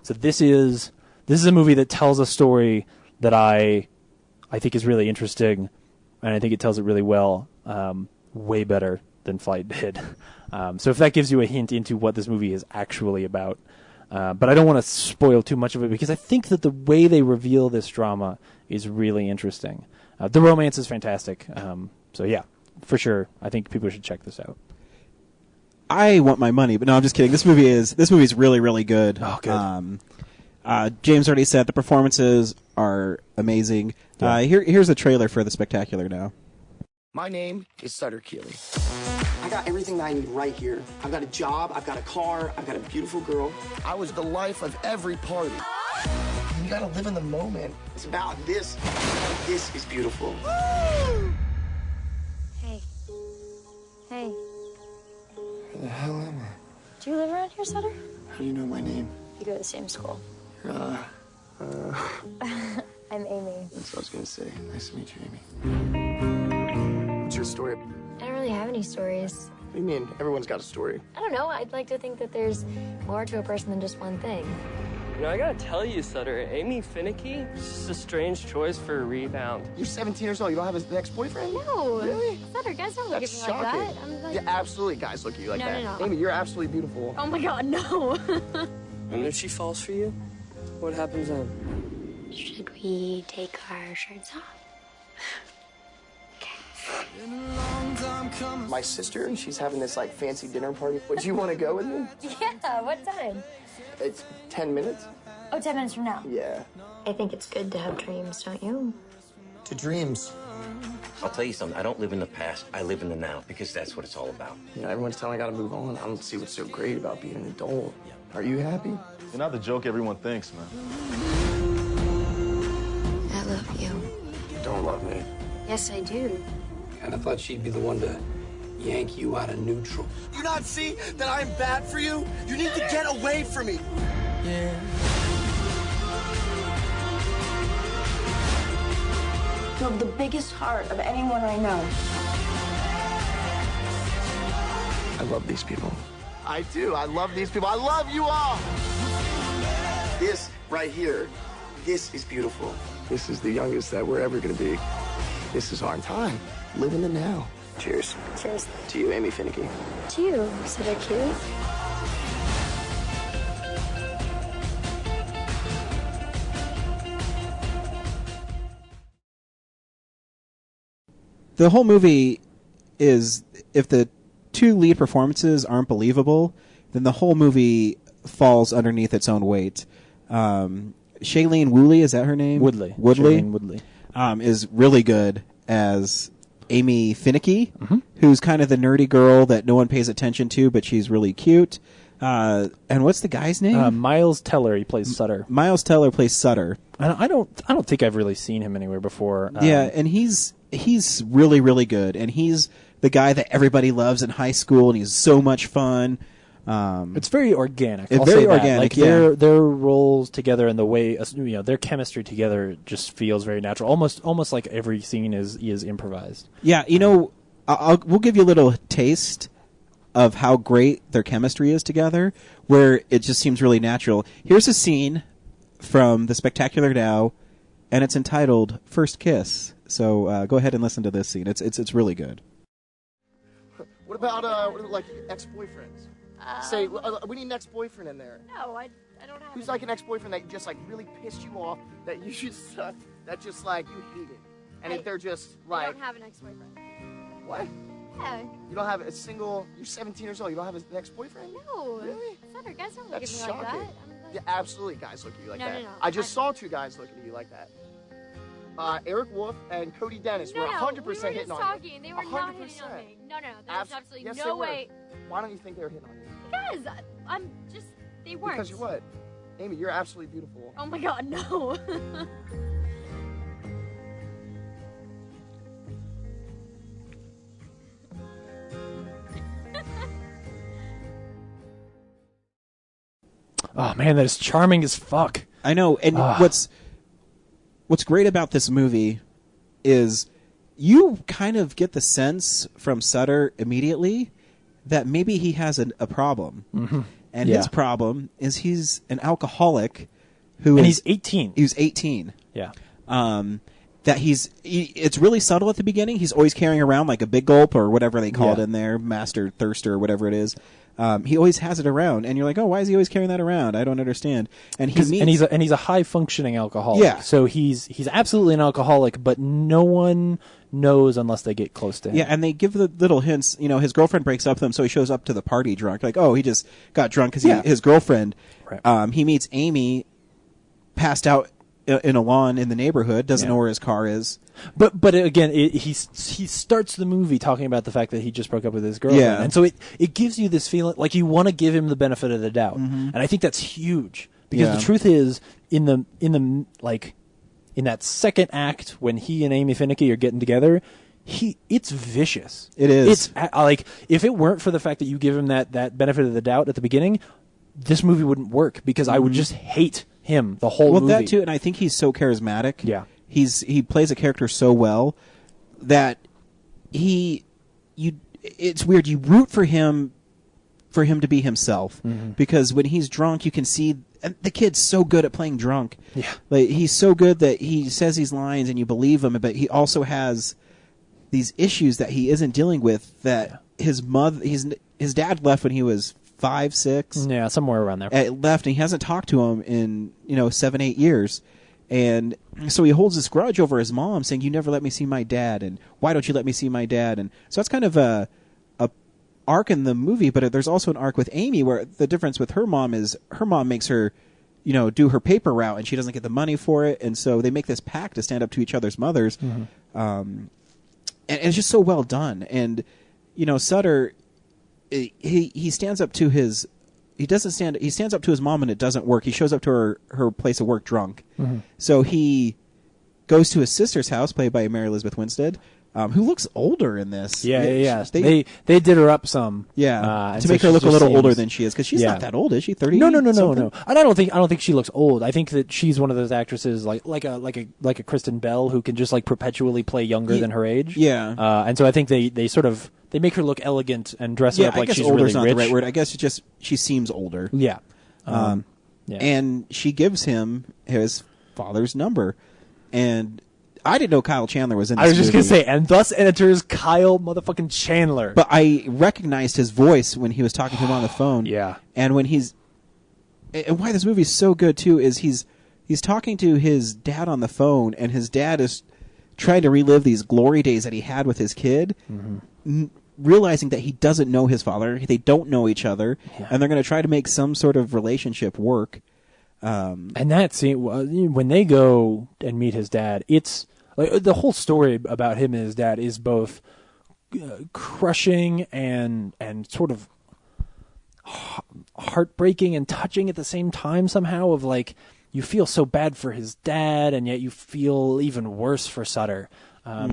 So this is a movie that tells a story that I think is really interesting, and I think it tells it really well, way better than Flight did. So if that gives you a hint into what this movie is actually about. But I don't want to spoil too much of it because I think that the way they reveal this drama is really interesting. The romance is fantastic. So yeah, for sure, I think people should check this out.
I want my money, but no, I'm just kidding. This movie is really, really good.
Oh, good.
James already said the performances are amazing.
Yeah.
Here's a trailer for The Spectacular Now.
My name is Sutter Keeley. I got everything that I need right here. I've got a job, I've got a car, I've got a beautiful girl. I was the life of every party. You gotta live in the moment. It's about this. This is beautiful.
Hey. Hey.
Where the hell am I?
Do you live around here, Sutter?
How do you know my name?
You go to the same school.
I'm
Amy.
That's what I was gonna say. Nice to meet you, Amy. What's your story?
I don't really have any stories.
What do you mean? Everyone's got a story.
I don't know. I'd like to think that there's more to a person than just one thing.
You know, I gotta tell you, Sutter, Amy Finicky is just a strange choice for a rebound.
You're 17 years old. You don't have an ex-boyfriend?
No.
Really?
Sutter, guys don't look
That's
at me like
shocking.
that. I'm like,
Yeah, absolutely, guys look at you like
No,
that.
no, no.
Amy, you're absolutely beautiful.
oh my God, no.
And if she falls for you, what happens then?
Should we take our shirts off?
My sister, she's having this like fancy dinner party. Would you want to go with me?
Yeah, what time?
It's 10 minutes.
Oh, 10 minutes from now.
Yeah.
I think it's good to have dreams, don't you?
To dreams.
I'll tell you something. I don't live in the past. I live in the now because that's what it's all about.
You know, everyone's telling me I gotta move on. I don't see what's so great about being an adult. Are you happy?
You're not the joke everyone thinks, man.
I love you.
You don't love me.
Yes, I do.
And I thought she'd be the one to yank you out of neutral.
Do you not see that I'm bad for you? You need to get away from me.
Yeah.
You have the biggest heart of anyone I know.
I love these people. I do. I love these people. I love you all. This right here, this is beautiful. This is the youngest that we're ever gonna be. This is our time. Live in the now. Cheers.
Cheers.
To you, Amy Finicky.
To you, Sutter Keeley.
The whole movie is, if the two lead performances aren't believable, then the whole movie falls underneath its own weight. Shailene Woodley, is that her name?
Woodley.
Woodley?
Shailene Woodley.
Is really good as Amy Finicky, who's kind of the nerdy girl that no one pays attention to, but she's really cute. And what's the guy's name?
Miles Teller. He plays Sutter.
Miles Teller plays Sutter.
I don't think I've really seen him anywhere before.
Yeah, and he's really, really good, and he's the guy that everybody loves in high school, and he's so much fun.
It's very organic.
It's
I'll
very
say that.
organic.
Like their roles together and the way their chemistry together just feels very natural. Almost like every scene is improvised.
Yeah, we'll give you a little taste of how great their chemistry is together, where it just seems really natural. Here's a scene from The Spectacular Now, and it's entitled "First Kiss." So go ahead and listen to this scene. It's really good.
What about like ex-boyfriends? Say we need an ex-boyfriend in there.
No, I don't have.
Who's like an ex-boyfriend that just like really pissed you off, that you just that just like you hated, and if they're just like.
I don't have an ex-boyfriend.
What?
Yeah.
You don't have a single. You're 17 years old. You don't have an ex-boyfriend?
No.
Really?
Sutter, guys don't look
That's
at me like
shocking.
that.
Yeah, absolutely, guys look at you like
No,
that.
no, no.
I just saw two guys looking at you like that. Eric Wolf and Cody Dennis were 100%
we were
hitting
just
on
talking.
you.
They were not hitting on me. No, there's absolutely
yes,
no
they were.
way.
Why don't you think they were hitting on you?
Because I'm just, they weren't.
Because you're what? Amy, you're absolutely beautiful.
Oh my God, no.
Oh man, that is charming as fuck.
I know, and what's great about this movie is you kind of get the sense from Sutter immediately that maybe he has a problem.
Mm-hmm.
And his problem is he's an alcoholic who
and
is...
he's 18.
He was 18.
Yeah.
That it's really subtle at the beginning. He's always carrying around like a Big Gulp or whatever they call it in there, Master Thirster or whatever it is. He always has it around, and you're like, oh, why is he always carrying that around? I don't understand. And
he's a high functioning alcoholic.
Yeah.
So he's absolutely an alcoholic, but no one knows unless they get close to him.
Yeah, and they give the little hints. You know, his girlfriend breaks up with him, so he shows up to the party drunk. Like, oh, he just got drunk because his girlfriend.
Right.
He meets Amy, passed out in a lawn in the neighborhood, doesn't know where his car is.
But again, he starts the movie talking about the fact that he just broke up with his girlfriend,
Yeah.
and so it gives you this feeling like you want to give him the benefit of the doubt, and I think that's huge because the truth is in that second act when he and Amy Finnecky are getting together, it's vicious.
It is.
It's like if it weren't for the fact that you give him that benefit of the doubt at the beginning, this movie wouldn't work because I would just hate him the whole movie.
Well, that too, and I think he's so charismatic.
Yeah.
He plays a character so well that it's weird. You root for him to be himself because when he's drunk, you can see and the kid's so good at playing drunk.
Yeah,
like he's so good that he says these lines and you believe him, but he also has these issues that he isn't dealing with. That his dad left when he was 5, 6.
Yeah, somewhere around there.
Left, and he hasn't talked to him in 7, 8 years. And so he holds this grudge over his mom, saying, "You never let me see my dad, and why don't you let me see my dad?" And so that's kind of a arc in the movie, but there's also an arc with Amy where the difference with her mom is her mom makes her, do her paper route, and she doesn't get the money for it, and so they make this pact to stand up to each other's mothers, and it's just so well done. And Sutter, he stands up to his. He stands up to his mom and it doesn't work. He shows up to her place of work drunk. So he goes to his sister's house, played by Mary Elizabeth Winstead, who looks older in this.
Yeah. They did her up some.
Yeah,
and
to
so
make her
she
look a
just
little
seems-
older than she is, because she's not that old, is she? 30?
No.
something?
And I don't think she looks old. I think that she's one of those actresses like a Kristen Bell who can just like perpetually play younger than her age.
Yeah.
And so I think they sort of they make her look elegant and dress her up like
I guess
she's
older's
really
not
rich.
the right word. I guess it's just she seems older.
Yeah. Yeah.
And she gives him his father's number, and I didn't know Kyle Chandler was in this
I was just
movie.
gonna say, and thus enters Kyle motherfucking Chandler.
But I recognized his voice when he was talking to him on the phone.
Yeah.
And when and why this movie is so good too is he's talking to his dad on the phone, and his dad is trying to relive these glory days that he had with his kid, realizing that he doesn't know his father, they don't know each other, and they're going to try to make some sort of relationship work.
And that scene, when they go and meet his dad, it's like the whole story about him and his dad is both crushing and sort of heartbreaking and touching at the same time somehow. Of like, you feel so bad for his dad, and yet you feel even worse for Sutter.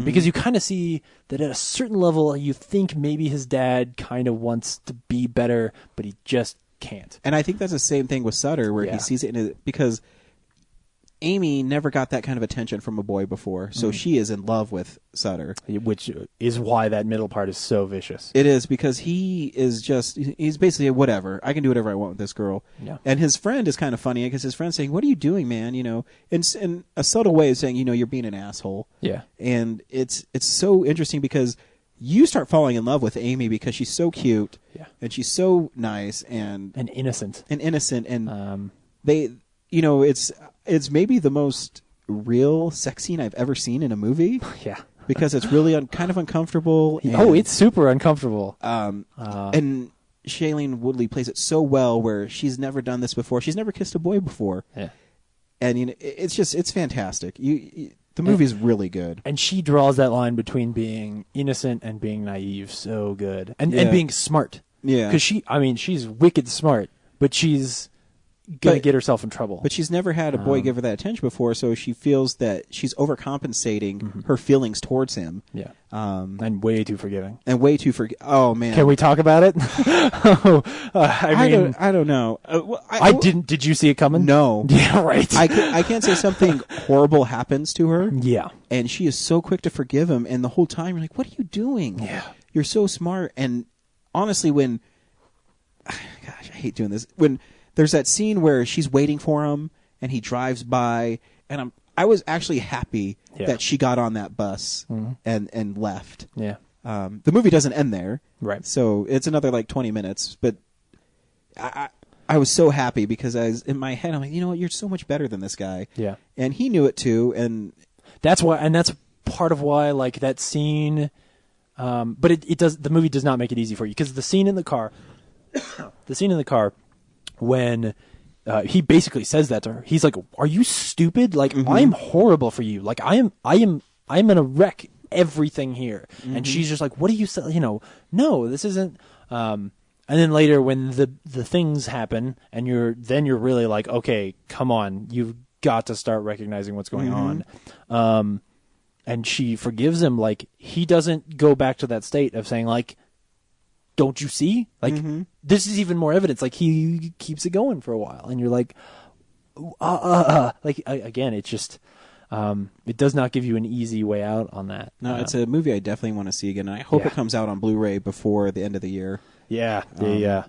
Because you kind of see that at a certain level, you think maybe his dad kind of wants to be better, but he just can't.
And I think that's the same thing with Sutter, where he sees it because Amy never got that kind of attention from a boy before, so she is in love with Sutter.
Which is why that middle part is so vicious.
It is, because he's basically a whatever. I can do whatever I want with this girl.
Yeah.
And his friend is kind of funny, because his friend's saying, "What are you doing, man?" In a subtle way of saying, you're being an asshole.
Yeah.
And it's so interesting because you start falling in love with Amy because she's so cute.
Yeah.
And she's so nice and
innocent.
And they, it's maybe the most real sex scene I've ever seen in a movie.
Yeah.
Because it's really kind of uncomfortable.
It's super uncomfortable.
And Shailene Woodley plays it so well, where she's never done this before. She's never kissed a boy before.
Yeah.
And it's fantastic. The movie's really good.
And she draws that line between being innocent and being naive so good. And being smart.
Yeah.
Because she's wicked smart, but she's gonna get herself in trouble.
But she's never had a boy give her that attention before, so she feels that she's overcompensating her feelings towards him.
Yeah. And way too forgiving.
Oh man.
Can we talk about it? I
don't know.
I didn't. Did you see it coming?
No.
Yeah, right.
I can't say something horrible happens to her.
Yeah.
And she is so quick to forgive him, and the whole time you're like, what are you doing?
Yeah.
You're so smart. And honestly, gosh, I hate doing this. When there's that scene where she's waiting for him, and he drives by, and I was actually happy that she got on that bus and left.
Yeah.
The movie doesn't end there.
Right.
So it's another like 20 minutes, but I was so happy because in my head I'm like, you know what, you're so much better than this guy.
Yeah.
And he knew it too, and
that's part of why, like, that scene, but the movie does not make it easy for you, because the scene in the car when he basically says that to her, he's like, are you stupid? Like, I'm horrible for you. Like, I'm gonna wreck everything here. And she's just like, what do you say? No, this isn't. And then later when the things happen, and you're really like, okay, come on, you've got to start recognizing what's going on. And she forgives him. Like, he doesn't go back to that state of saying, like, don't you see? Like, this is even more evidence. Like, he keeps it going for a while, and you're like, like, again, it's just, it does not give you an easy way out on that.
No, it's a movie I definitely want to see again. And I hope it comes out on Blu-ray before the end of the year.
Yeah.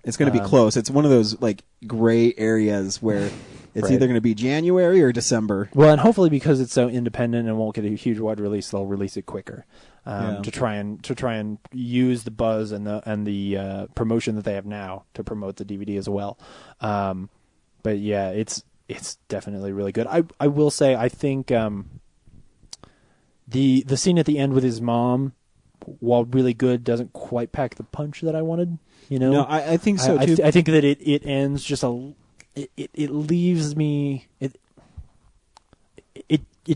It's going to be close. It's one of those like gray areas where it's either going to be January or December.
Well, and hopefully because it's so independent and won't get a huge wide release, they'll release it quicker to try and use the buzz and the promotion that they have now to promote the DVD as well. But yeah, it's definitely really good. I will say, I think the scene at the end with his mom, while really good, doesn't quite pack the punch that I wanted.
No, I think so too.
I think that it ends just it leaves me it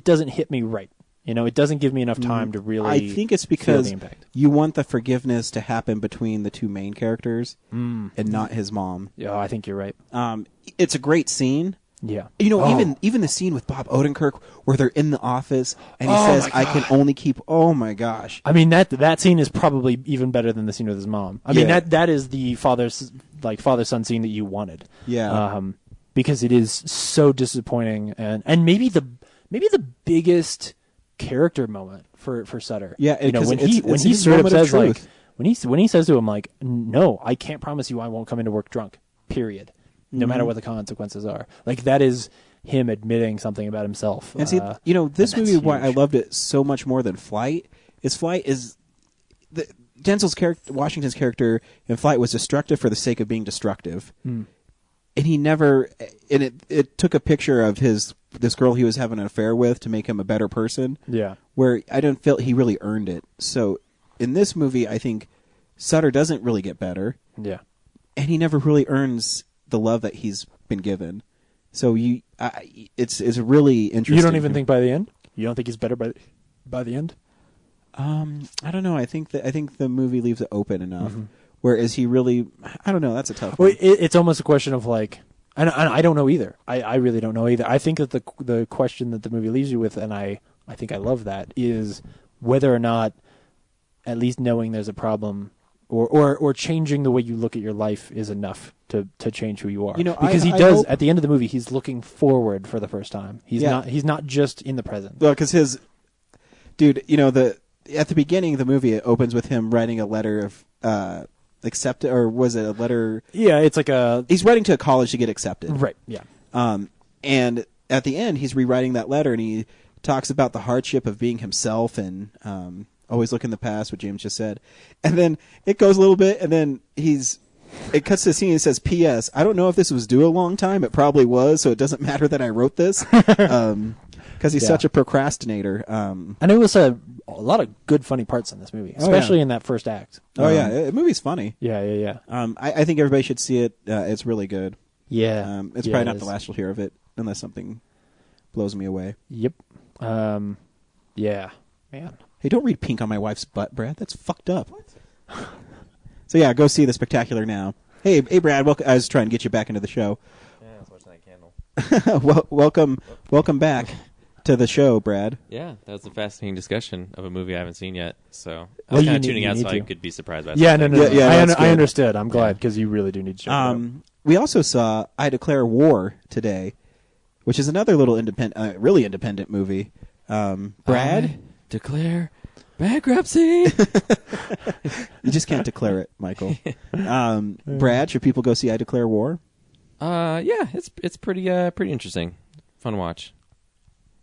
doesn't hit me right. It doesn't give me enough time to really.
I think it's because
feel the impact.
You want the forgiveness to happen between the two main characters and not his mom.
Yeah, I think you're right.
It's a great scene.
Yeah.
Even the scene with Bob Odenkirk where they're in the office and he says, "I can only keep." Oh my gosh!
I mean, that scene is probably even better than the scene with his mom. I mean, that is the father-son scene that you wanted.
Yeah.
Because it is so disappointing, and maybe the biggest character moment for Sutter.
Yeah.
When he straight up says, like, when he says to him, like, "No, I can't promise you I won't come into work drunk. Period. No matter what the consequences are." Like, that is him admitting something about himself.
And see, this movie, why I loved it so much more than Flight is Denzel's character, Washington's character in Flight, was destructive for the sake of being destructive. And he never, and it took a picture of this girl he was having an affair with to make him a better person.
Yeah.
Where I didn't feel he really earned it. So in this movie, I think Sutter doesn't really get better.
Yeah.
And he never really earns the love that he's been given. So it's really interesting.
You don't even think by the end? You don't think he's better by the end?
I don't know. I think the movie leaves it open enough. Whereas he really, I don't know. That's a tough one.
Well, it's almost a question of, like, and I don't know either. I really don't know either. I think that the question that the movie leaves you with, and I think I love that, is whether or not at least knowing there's a problem or changing the way you look at your life is enough to change who you are. Because he does at the end of the movie, he's looking forward for the first time. He's not just in the present.
Well, because at the beginning of the movie, it opens with him writing a letter of accepted, or was it a letter?
Yeah, it's like
he's writing to a college to get accepted.
Right. Yeah.
And at the end, he's rewriting that letter, and he talks about the hardship of being himself and always look in the past, what James just said. And then it goes a little bit, and then it cuts to the scene and says, "P.S. I don't know if this was due a long time. It probably was, so it doesn't matter that I wrote this." Because he's such a procrastinator.
And it was a lot of good, funny parts in this movie, especially in that first act.
The movie's funny.
Yeah.
I think everybody should see it. It's really good.
Yeah.
It's probably not the last you'll hear of it, unless something blows me away.
Yep. Yeah. Man.
Hey, don't read Pink on my wife's butt, Brad. That's fucked up. What? So yeah, go see The Spectacular now. Hey, Brad. I was trying to get you back into the show.
Yeah, I was watching that
welcome back to the show, Brad.
Yeah, that was a fascinating discussion of a movie I haven't seen yet. So I
Well,
was
you
kind of
need-
tuning
you
out
need
so I
to.
could be surprised by
Yeah,
something.
no. I
that's good.
understood. I'm glad because you really do need to check it out.
We also saw I Declare War today, which is another little really independent movie. Brad?
Declare bankruptcy.
You just can't declare it, Michael. Brad, should people go see I Declare War?
Yeah, it's pretty interesting. Fun watch.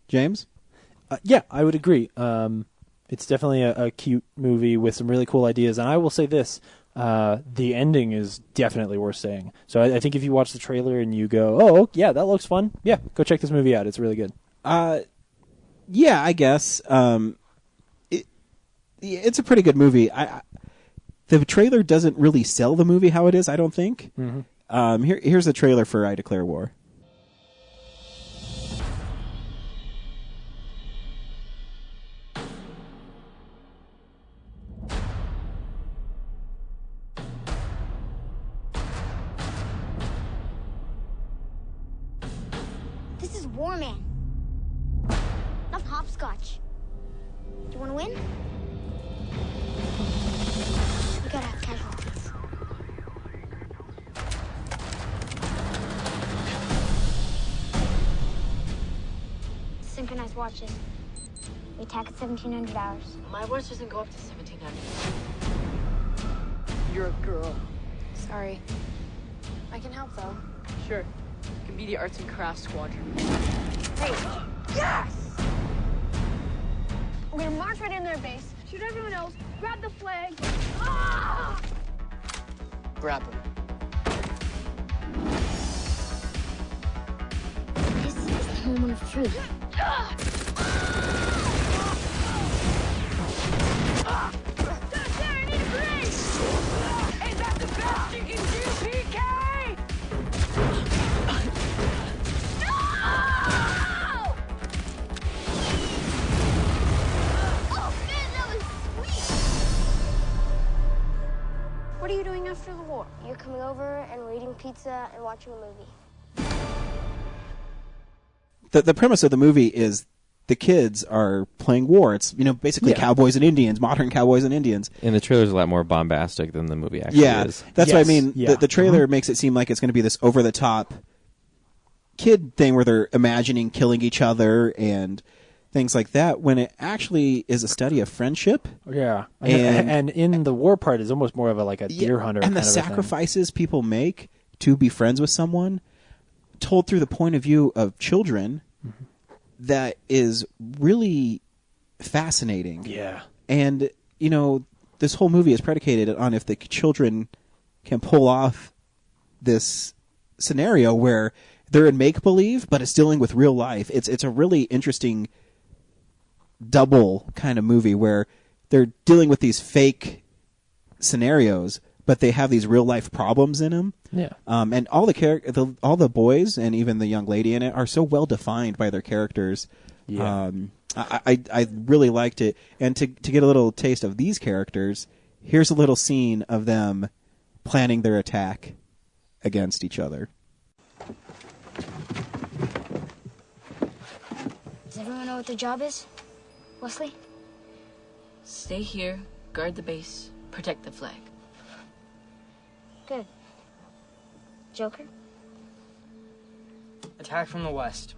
James?
Yeah, I would agree. It's definitely a cute movie with some really cool ideas. And I will say this, the ending is definitely worth saying. So I think if you watch the trailer and you go, oh, yeah, that looks fun, yeah, go check this movie out. It's really good.
Yeah, I guess. It's a pretty good movie. The trailer doesn't really sell the movie how it is, I don't think.
Mm-hmm.
Here's the trailer for I Declare War.
This is War Man. Not hopscotch. Do you want to win? We gotta have casualties. Synchronized watches. We attack at 1700 hours.
My watch doesn't go up to 1700. You're a girl.
Sorry. I can help though.
Sure. You can be the arts and crafts squadron.
Hey! Yes! We're gonna march right in their base, shoot everyone else, grab the flag. Ah!
Grab them.
This is the moment of truth. What are you doing after the war? You're coming over and we're eating pizza and watching a movie.
The premise of the movie is the kids are playing war. It's basically cowboys and Indians, modern cowboys and Indians.
And the trailer's a lot more bombastic than the movie actually is.
That's what I mean.
Yeah.
The trailer makes it seem like it's going to be this over the top kid thing where they're imagining killing each other and things like that, when it actually is a study of friendship.
Yeah, and in the war part is almost more of a deer hunter
and
kind
the
of a thing.
sacrifices people make to be friends with someone, told through the point of view of children, that is really fascinating.
Yeah,
and this whole movie is predicated on if the children can pull off this scenario where they're in make believe, but it's dealing with real life. It's a really interesting double kind of movie where they're dealing with these fake scenarios, but they have these real life problems in them.
Yeah.
And all all the boys and even the young lady in it are so well defined by their characters.
Yeah.
I really liked it. And to get a little taste of these characters, here's a little scene of them planning their attack against each other.
Does everyone know what their job is? Wesley?
Stay here, guard the base, protect the flag.
Good. Joker?
Attack from the west.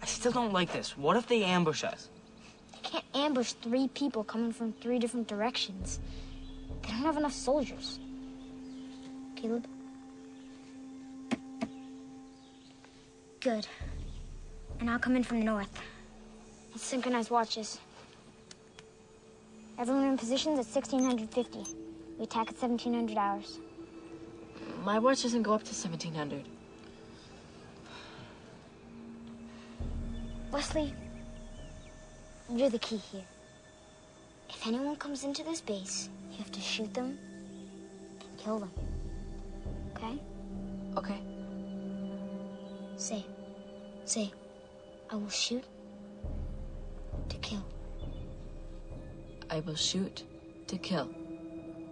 I still don't like this. What if they ambush us?
They can't ambush 3 people coming from 3 different directions. They don't have enough soldiers. Caleb? Good. And I'll come in from the north. Let's synchronize watches. Everyone in positions at 1650. We attack at 1700 hours.
My watch doesn't go up to 1700.
Wesley, you're the key here. If anyone comes into this base, you have to shoot them and kill them. Okay?
Okay.
Say, I will shoot to kill.
I will shoot to kill.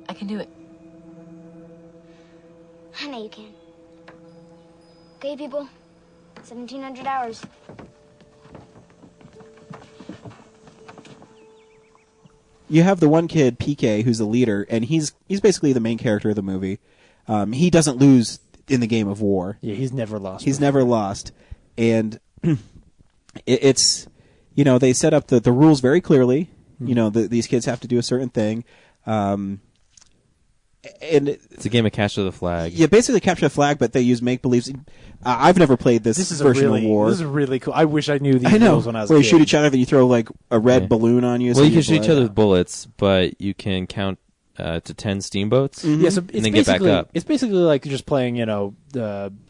I can do it.
I know you can. Okay, people, 1,700 hours.
You have the one kid, PK, who's the leader, and he's basically the main character of the movie. He doesn't lose in the game of war.
Yeah, he's never lost.
He's never lost. And it's, they set up the rules very clearly. These kids have to do a certain thing. And
it's a game of capture the flag.
Yeah, basically capture the flag, but they use make-believes. I've never played this version of war.
This is really cool. I wish I knew these rules when I was a
where you
kid.
should each other, then you throw like a red balloon on you.
Well, you can shoot each other with bullets, but you can count to 10 steamboats
Yeah, so
and then get back up.
It's basically like just playing,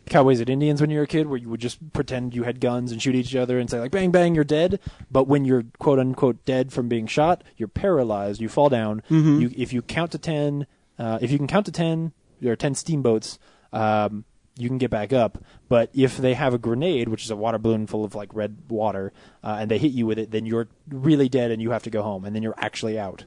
Cowboys and Indians when you were a kid, where you would just pretend you had guns and shoot each other and say like, bang, bang, you're dead. But when you're quote unquote dead from being shot, you're paralyzed, you fall down. If you count to 10, if you can count to 10, there are 10 steamboats, you can get back up. But if they have a grenade, which is a water balloon full of like red water, and they hit you with it, then you're really dead and you have to go home, and then you're actually out.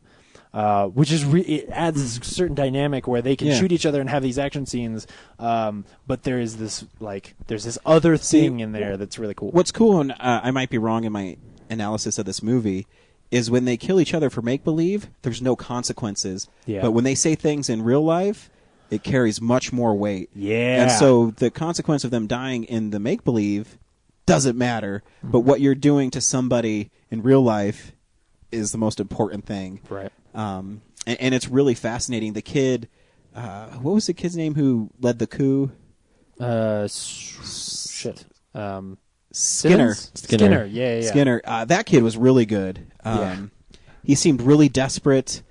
Which is it adds a certain dynamic where they can shoot each other and have these action scenes, but there's this other thing in there that's really cool.
What's cool, and I might be wrong in my analysis of this movie, is when they kill each other for make-believe, there's no consequences.
Yeah.
But when they say things in real life, it carries much more weight.
Yeah.
And so the consequence of them dying in the make-believe doesn't matter, but what you're doing to somebody in real life is the most important thing.
Right.
And it's really fascinating. The kid, what was the kid's name who led the coup? Skinner.
Skinner. Yeah.
Skinner. That kid was really good. He seemed really desperate.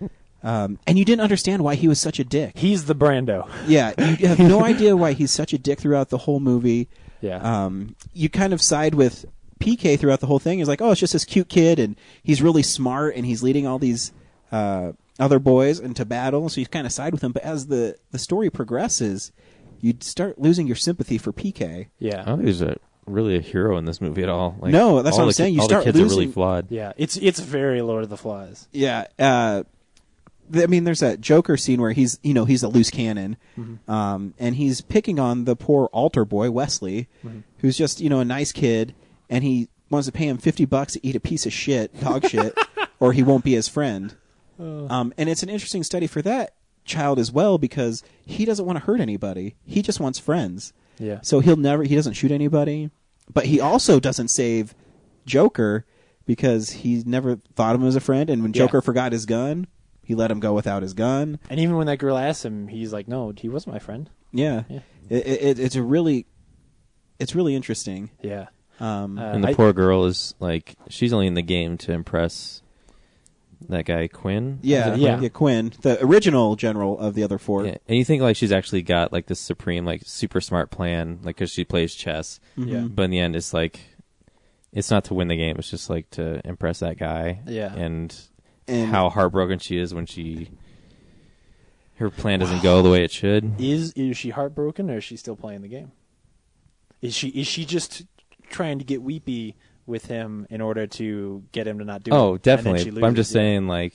And you didn't understand why he was such a dick.
He's the Brando.
Yeah, you have no idea why he's such a dick throughout the whole movie.
Yeah.
You kind of side with PK throughout the whole thing. He's like, oh, it's just this cute kid, and he's really smart, and he's leading all these other boys into battle, so you kind of side with him. But as the story progresses, you start losing your sympathy for PK.
Yeah.
I don't think he's really a hero in this movie at all. Like,
no, that's what I'm saying. You
all
start
the kids
losing.
are really flawed.
Yeah, it's very Lord of the Flies.
Yeah. I mean, there's that Joker scene where he's a loose cannon, and he's picking on the poor altar boy, Wesley, who's just, a nice kid, and he wants to pay him $50 to eat a piece of dog shit, or he won't be his friend. And it's an interesting study for that child as well, because he doesn't want to hurt anybody. He just wants friends.
Yeah.
So he doesn't shoot anybody, but he also doesn't save Joker because he never thought of him as a friend, and when Joker forgot his gun, he let him go without his gun.
And even when that girl asked him, he's like, no, he wasn't my friend.
Yeah. It's really interesting.
Yeah.
And the poor girl is like, she's only in the game to impress that guy Quinn.
Yeah, Quinn, the original general of the other four.
Yeah. And you think like she's actually got like this supreme, like super smart plan, like because she plays chess.
Yeah.
But in the end, it's like, it's not to win the game. It's just like to impress that guy.
Yeah.
And how heartbroken she is when her plan doesn't go the way it should.
Is she heartbroken, or is she still playing the game? Is she just trying to get weepy with him in order to get him to not do it?
Oh, definitely.
But
But I'm just saying, like,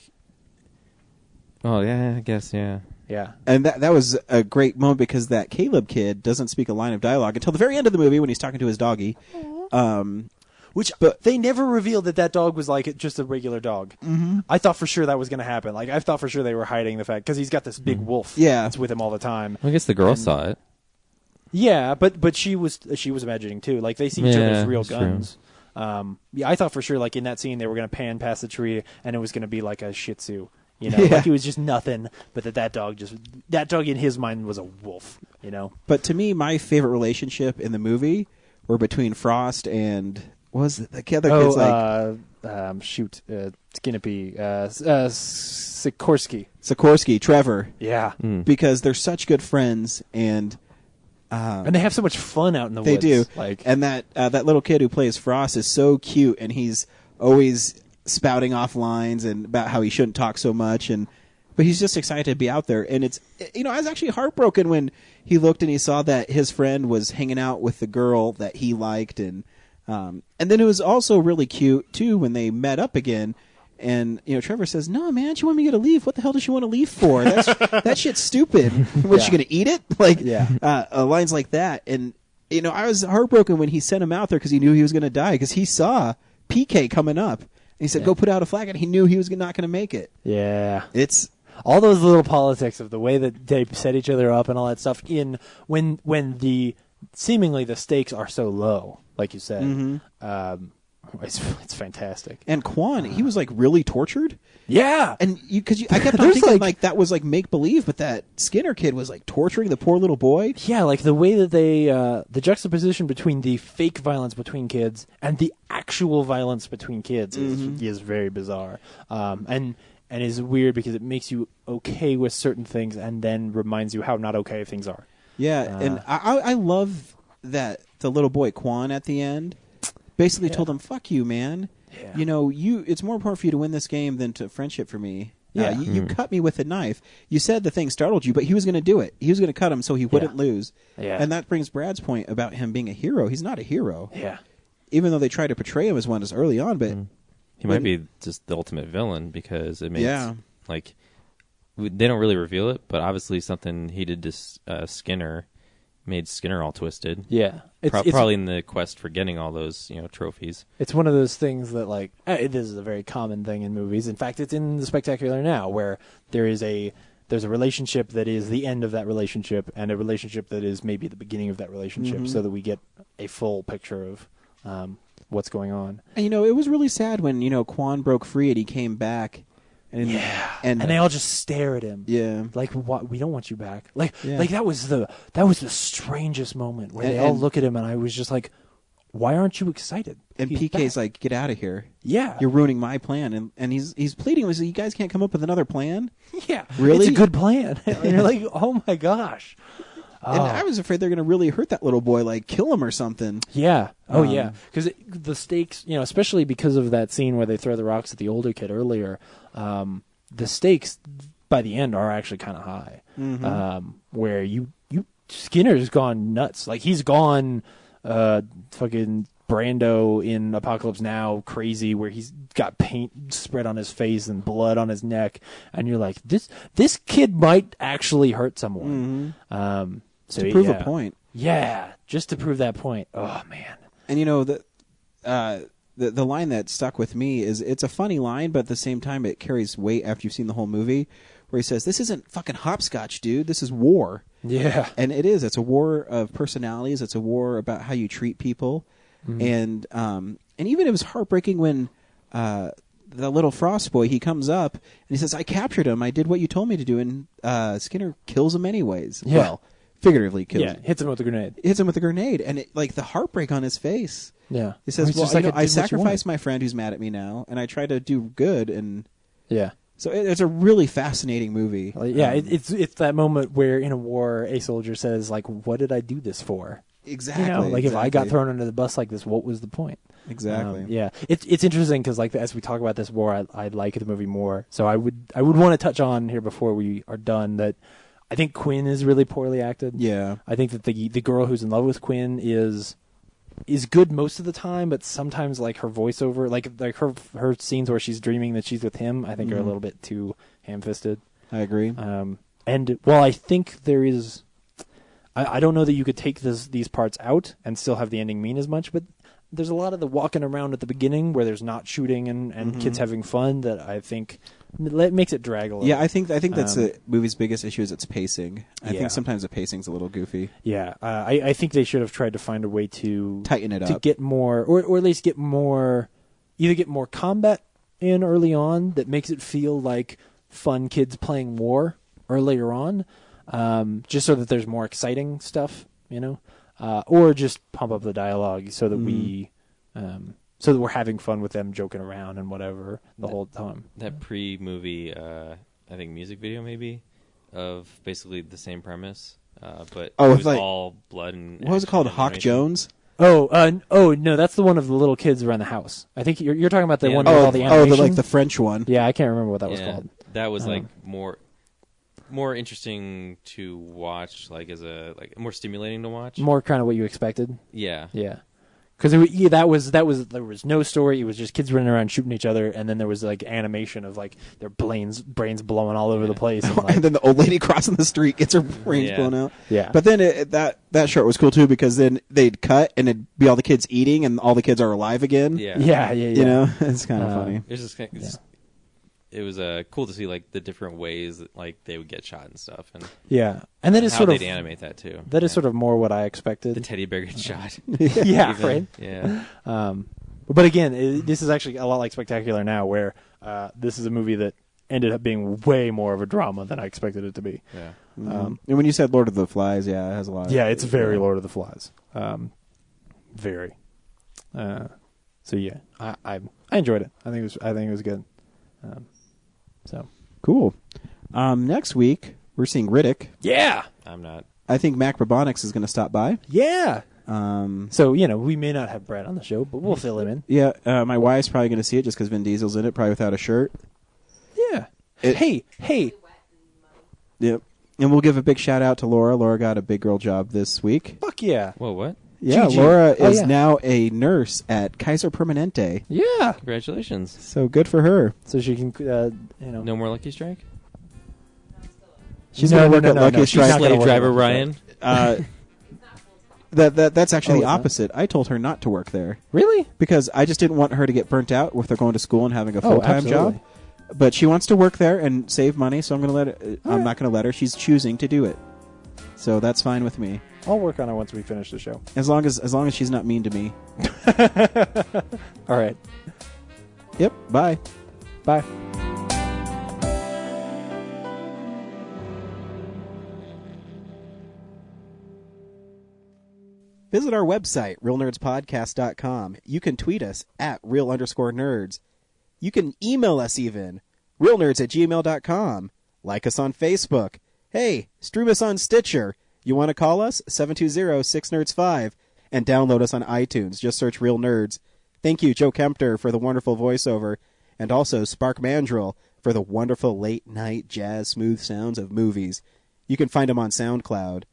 oh yeah, I guess, yeah.
Yeah.
And that was a great moment, because that Caleb kid doesn't speak a line of dialogue until the very end of the movie when he's talking to his doggy.
But they never revealed that dog was like just a regular dog.
Mm-hmm.
I thought for sure that was going to happen. Like, I thought for sure they were hiding the fact, because he's got this big wolf that's with him all the time.
I guess the girl saw it.
Yeah, but she was imagining too. Like, they see each other's real
that's true.
guns. I thought for sure, like, in that scene they were going to pan past the tree and it was going to be like a Shih Tzu. Like it was just nothing, but that dog in his mind was a wolf.
But to me, my favorite relationship in the movie were between Frost and what was it? The other kid's like
Skinnapy,
Sikorsky, Trevor.
Yeah,
because they're such good friends, and
they have so much fun out in the woods.
They do.
Like,
and that little kid who plays Frost is so cute, and he's always spouting off lines and about how he shouldn't talk so much, but he's just excited to be out there. And it's, I was actually heartbroken when he looked and he saw that his friend was hanging out with the girl that he liked, and then it was also really cute too when they met up again. And Trevor says, "No, man, she wanted me to leave. What the hell does she want to leave for? That shit's stupid. Was she going to eat it?" Like lines like that, and You know, I was heartbroken when he sent him out there because he knew he was going to die because he saw PK coming up. And he said, go put out a flag, and he knew he was not going to make it.
Yeah.
It's
all those little politics of the way that they set each other up and all that stuff in when the seemingly the stakes are so low, like you said. It's fantastic.
And Quan, he was like really tortured.
Yeah,
and because I kept on thinking like that was like make believe, but that Skinner kid was like torturing the poor little boy.
Yeah, like the way that they the juxtaposition between the fake violence between kids and the actual violence between kids is very bizarre. And is weird because it makes you okay with certain things and then reminds you how not okay things are.
Yeah, and I love that the little boy Quan at the end basically told him, "Fuck you, man. Yeah. You know, it's more important for you to win this game than to friendship for me. Yeah, you cut me with a knife. You said the thing startled you, but he was going to do it. He was going to cut him so he wouldn't lose. Yeah. And that brings Brad's point about him being a hero. He's not a hero.
Yeah.
Even though they try to portray him as one as early on, but
he might be just the ultimate villain because it makes like they don't really reveal it, but obviously something he did to Skinner made Skinner all twisted.
Yeah.
Probably in the quest for getting all those, trophies.
It's one of those things that, like, this is a very common thing in movies. In fact, it's in The Spectacular Now, where there's a relationship that is the end of that relationship and a relationship that is maybe the beginning of that relationship so that we get a full picture of what's going on.
And, it was really sad when, Quan broke free and he came back.
And they all just stare at him.
Yeah,
like what? We don't want you back. Like that was the strangest moment where they all look at him, and I was just like, "Why aren't you excited?"
And PK's like, "Get out of here!
Yeah,
you're ruining my plan." And he's pleading with, "You guys can't come up with another plan?"
Yeah,
really,
it's a good plan. And you're like, "Oh my gosh."
And I was afraid they're going to really hurt that little boy, like kill him or something.
Yeah. Oh, yeah. Because the stakes, especially because of that scene where they throw the rocks at the older kid earlier, the stakes by the end are actually kind of high. Where Skinner's gone nuts. Like he's gone fucking Brando in Apocalypse Now crazy, where he's got paint spread on his face and blood on his neck, and you're like, this kid might actually hurt someone. So
to prove a point.
Yeah, just to prove that point. Oh man.
And the line that stuck with me is it's a funny line, but at the same time it carries weight after you've seen the whole movie, where he says, "This isn't fucking hopscotch, dude. This is war."
Yeah.
And it is. It's a war of personalities. It's a war about how you treat people. And even it was heartbreaking when the little Frost boy, he comes up and he says, "I captured him. I did what you told me to do." And Skinner kills him anyways.
Yeah.
Well, figuratively kills him.
Hits him with a grenade.
Hits him with a grenade. And the heartbreak on his face.
Yeah.
He says, I sacrificed my friend who's mad at me now, and I try to do good. And
yeah.
So it's a really fascinating movie.
It's that moment where in a war, a soldier says, like, what did I do this for?
Exactly.
If I got thrown under the bus like this, what was the point?
Exactly.
It's interesting because as we talk about this war, I like the movie more. So I would want to touch on here before we are done that I think Quinn is really poorly acted.
Yeah.
I think that the girl who's in love with Quinn is good most of the time, but sometimes like her voiceover, like her scenes where she's dreaming that she's with him, I think are a little bit too ham-fisted.
I agree.
And while I think there is, I don't know that you could take these parts out and still have the ending mean as much, but there's a lot of the walking around at the beginning where there's not shooting and kids having fun that I think makes it drag a little.
Yeah, I think that's the movie's biggest issue is its pacing. I think sometimes the pacing's a little goofy.
Yeah, I think they should have tried to find a way to
tighten it up,
to get more, or at least get more, either get more combat in early on that makes it feel like fun kids playing war earlier on, just so that there's more exciting stuff, or just pump up the dialogue so that so that we're having fun with them joking around and whatever the whole time.
That pre-movie, I think music video maybe, of basically the same premise, but it was all blood and...
What was it called? Hawk Jones?
Oh no, that's the one of the little kids around the house. I think you're talking about the one with all the animation.
the French one.
Yeah, I can't remember what that was called.
That was more interesting to watch, like as a more stimulating to watch.
More kind of what you expected.
Yeah.
Yeah. Because there was no story. It was just kids running around shooting each other, and then there was like animation of like their brains blowing all over the place, and, like,
and then the old lady crossing the street gets her brains blown out.
Yeah.
But then that short was cool too, because then they'd cut and it'd be all the kids eating, and all the kids are alive again.
Yeah.
You know, it's kind of funny.
It's just it was cool to see like the different ways that like they would get shot and stuff, and
and that is
how
sort of
they'd animate that too.
That is sort of more what I expected.
The teddy bear gets shot.
Yeah,
Even.
right.
Yeah.
But again, this is actually a lot like Spectacular Now, where this is a movie that ended up being way more of a drama than I expected it to be.
Yeah.
And when you said Lord of the Flies, it has a lot.
It's very Lord of the Flies. Very. So yeah, I enjoyed it. I think it was good. So
cool. Next week we're seeing Riddick.
Yeah.
I'm not.
I think Mac Brabonics is going to stop by.
Yeah. So we may not have Brad on the show, but we'll fill him in.
Yeah. My wife's probably going to see it just because Vin Diesel's in it, probably without a shirt.
Yeah. Hey.
Yep. And we'll give a big shout out to Laura. Laura got a big girl job this week.
Fuck yeah.
Whoa, what?
Yeah,
GG.
Laura is now a nurse at Kaiser Permanente.
Yeah.
Congratulations.
So good for her.
So she can,
No more Lucky Strike?
She's going to work at Lucky Strike.
Slave driver Ryan?
That's actually the
is that?
opposite. I told her not to work there.
Really?
Because I just didn't want her to get burnt out with her going to school and having a full-time
absolutely.
job. But she wants to work there and save money, so I'm going to let her. I'm not going to let her. She's choosing to do it. So that's fine with me.
I'll work on it once we finish the show.
As long as she's not mean to me.
All right.
Yep. Bye.
Bye.
Visit our website, realnerdspodcast.com. You can tweet us at real_nerds. You can email us even, realnerds@gmail.com. Like us on Facebook. Hey, stream us on Stitcher. You want to call us? 720-6nerds5. And download us on iTunes. Just search Real Nerds. Thank you, Joe Kempter, for the wonderful voiceover. And also Spark Mandrill for the wonderful late-night jazz smooth sounds of movies. You can find them on SoundCloud.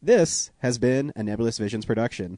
This has been a Nebulous Visions production.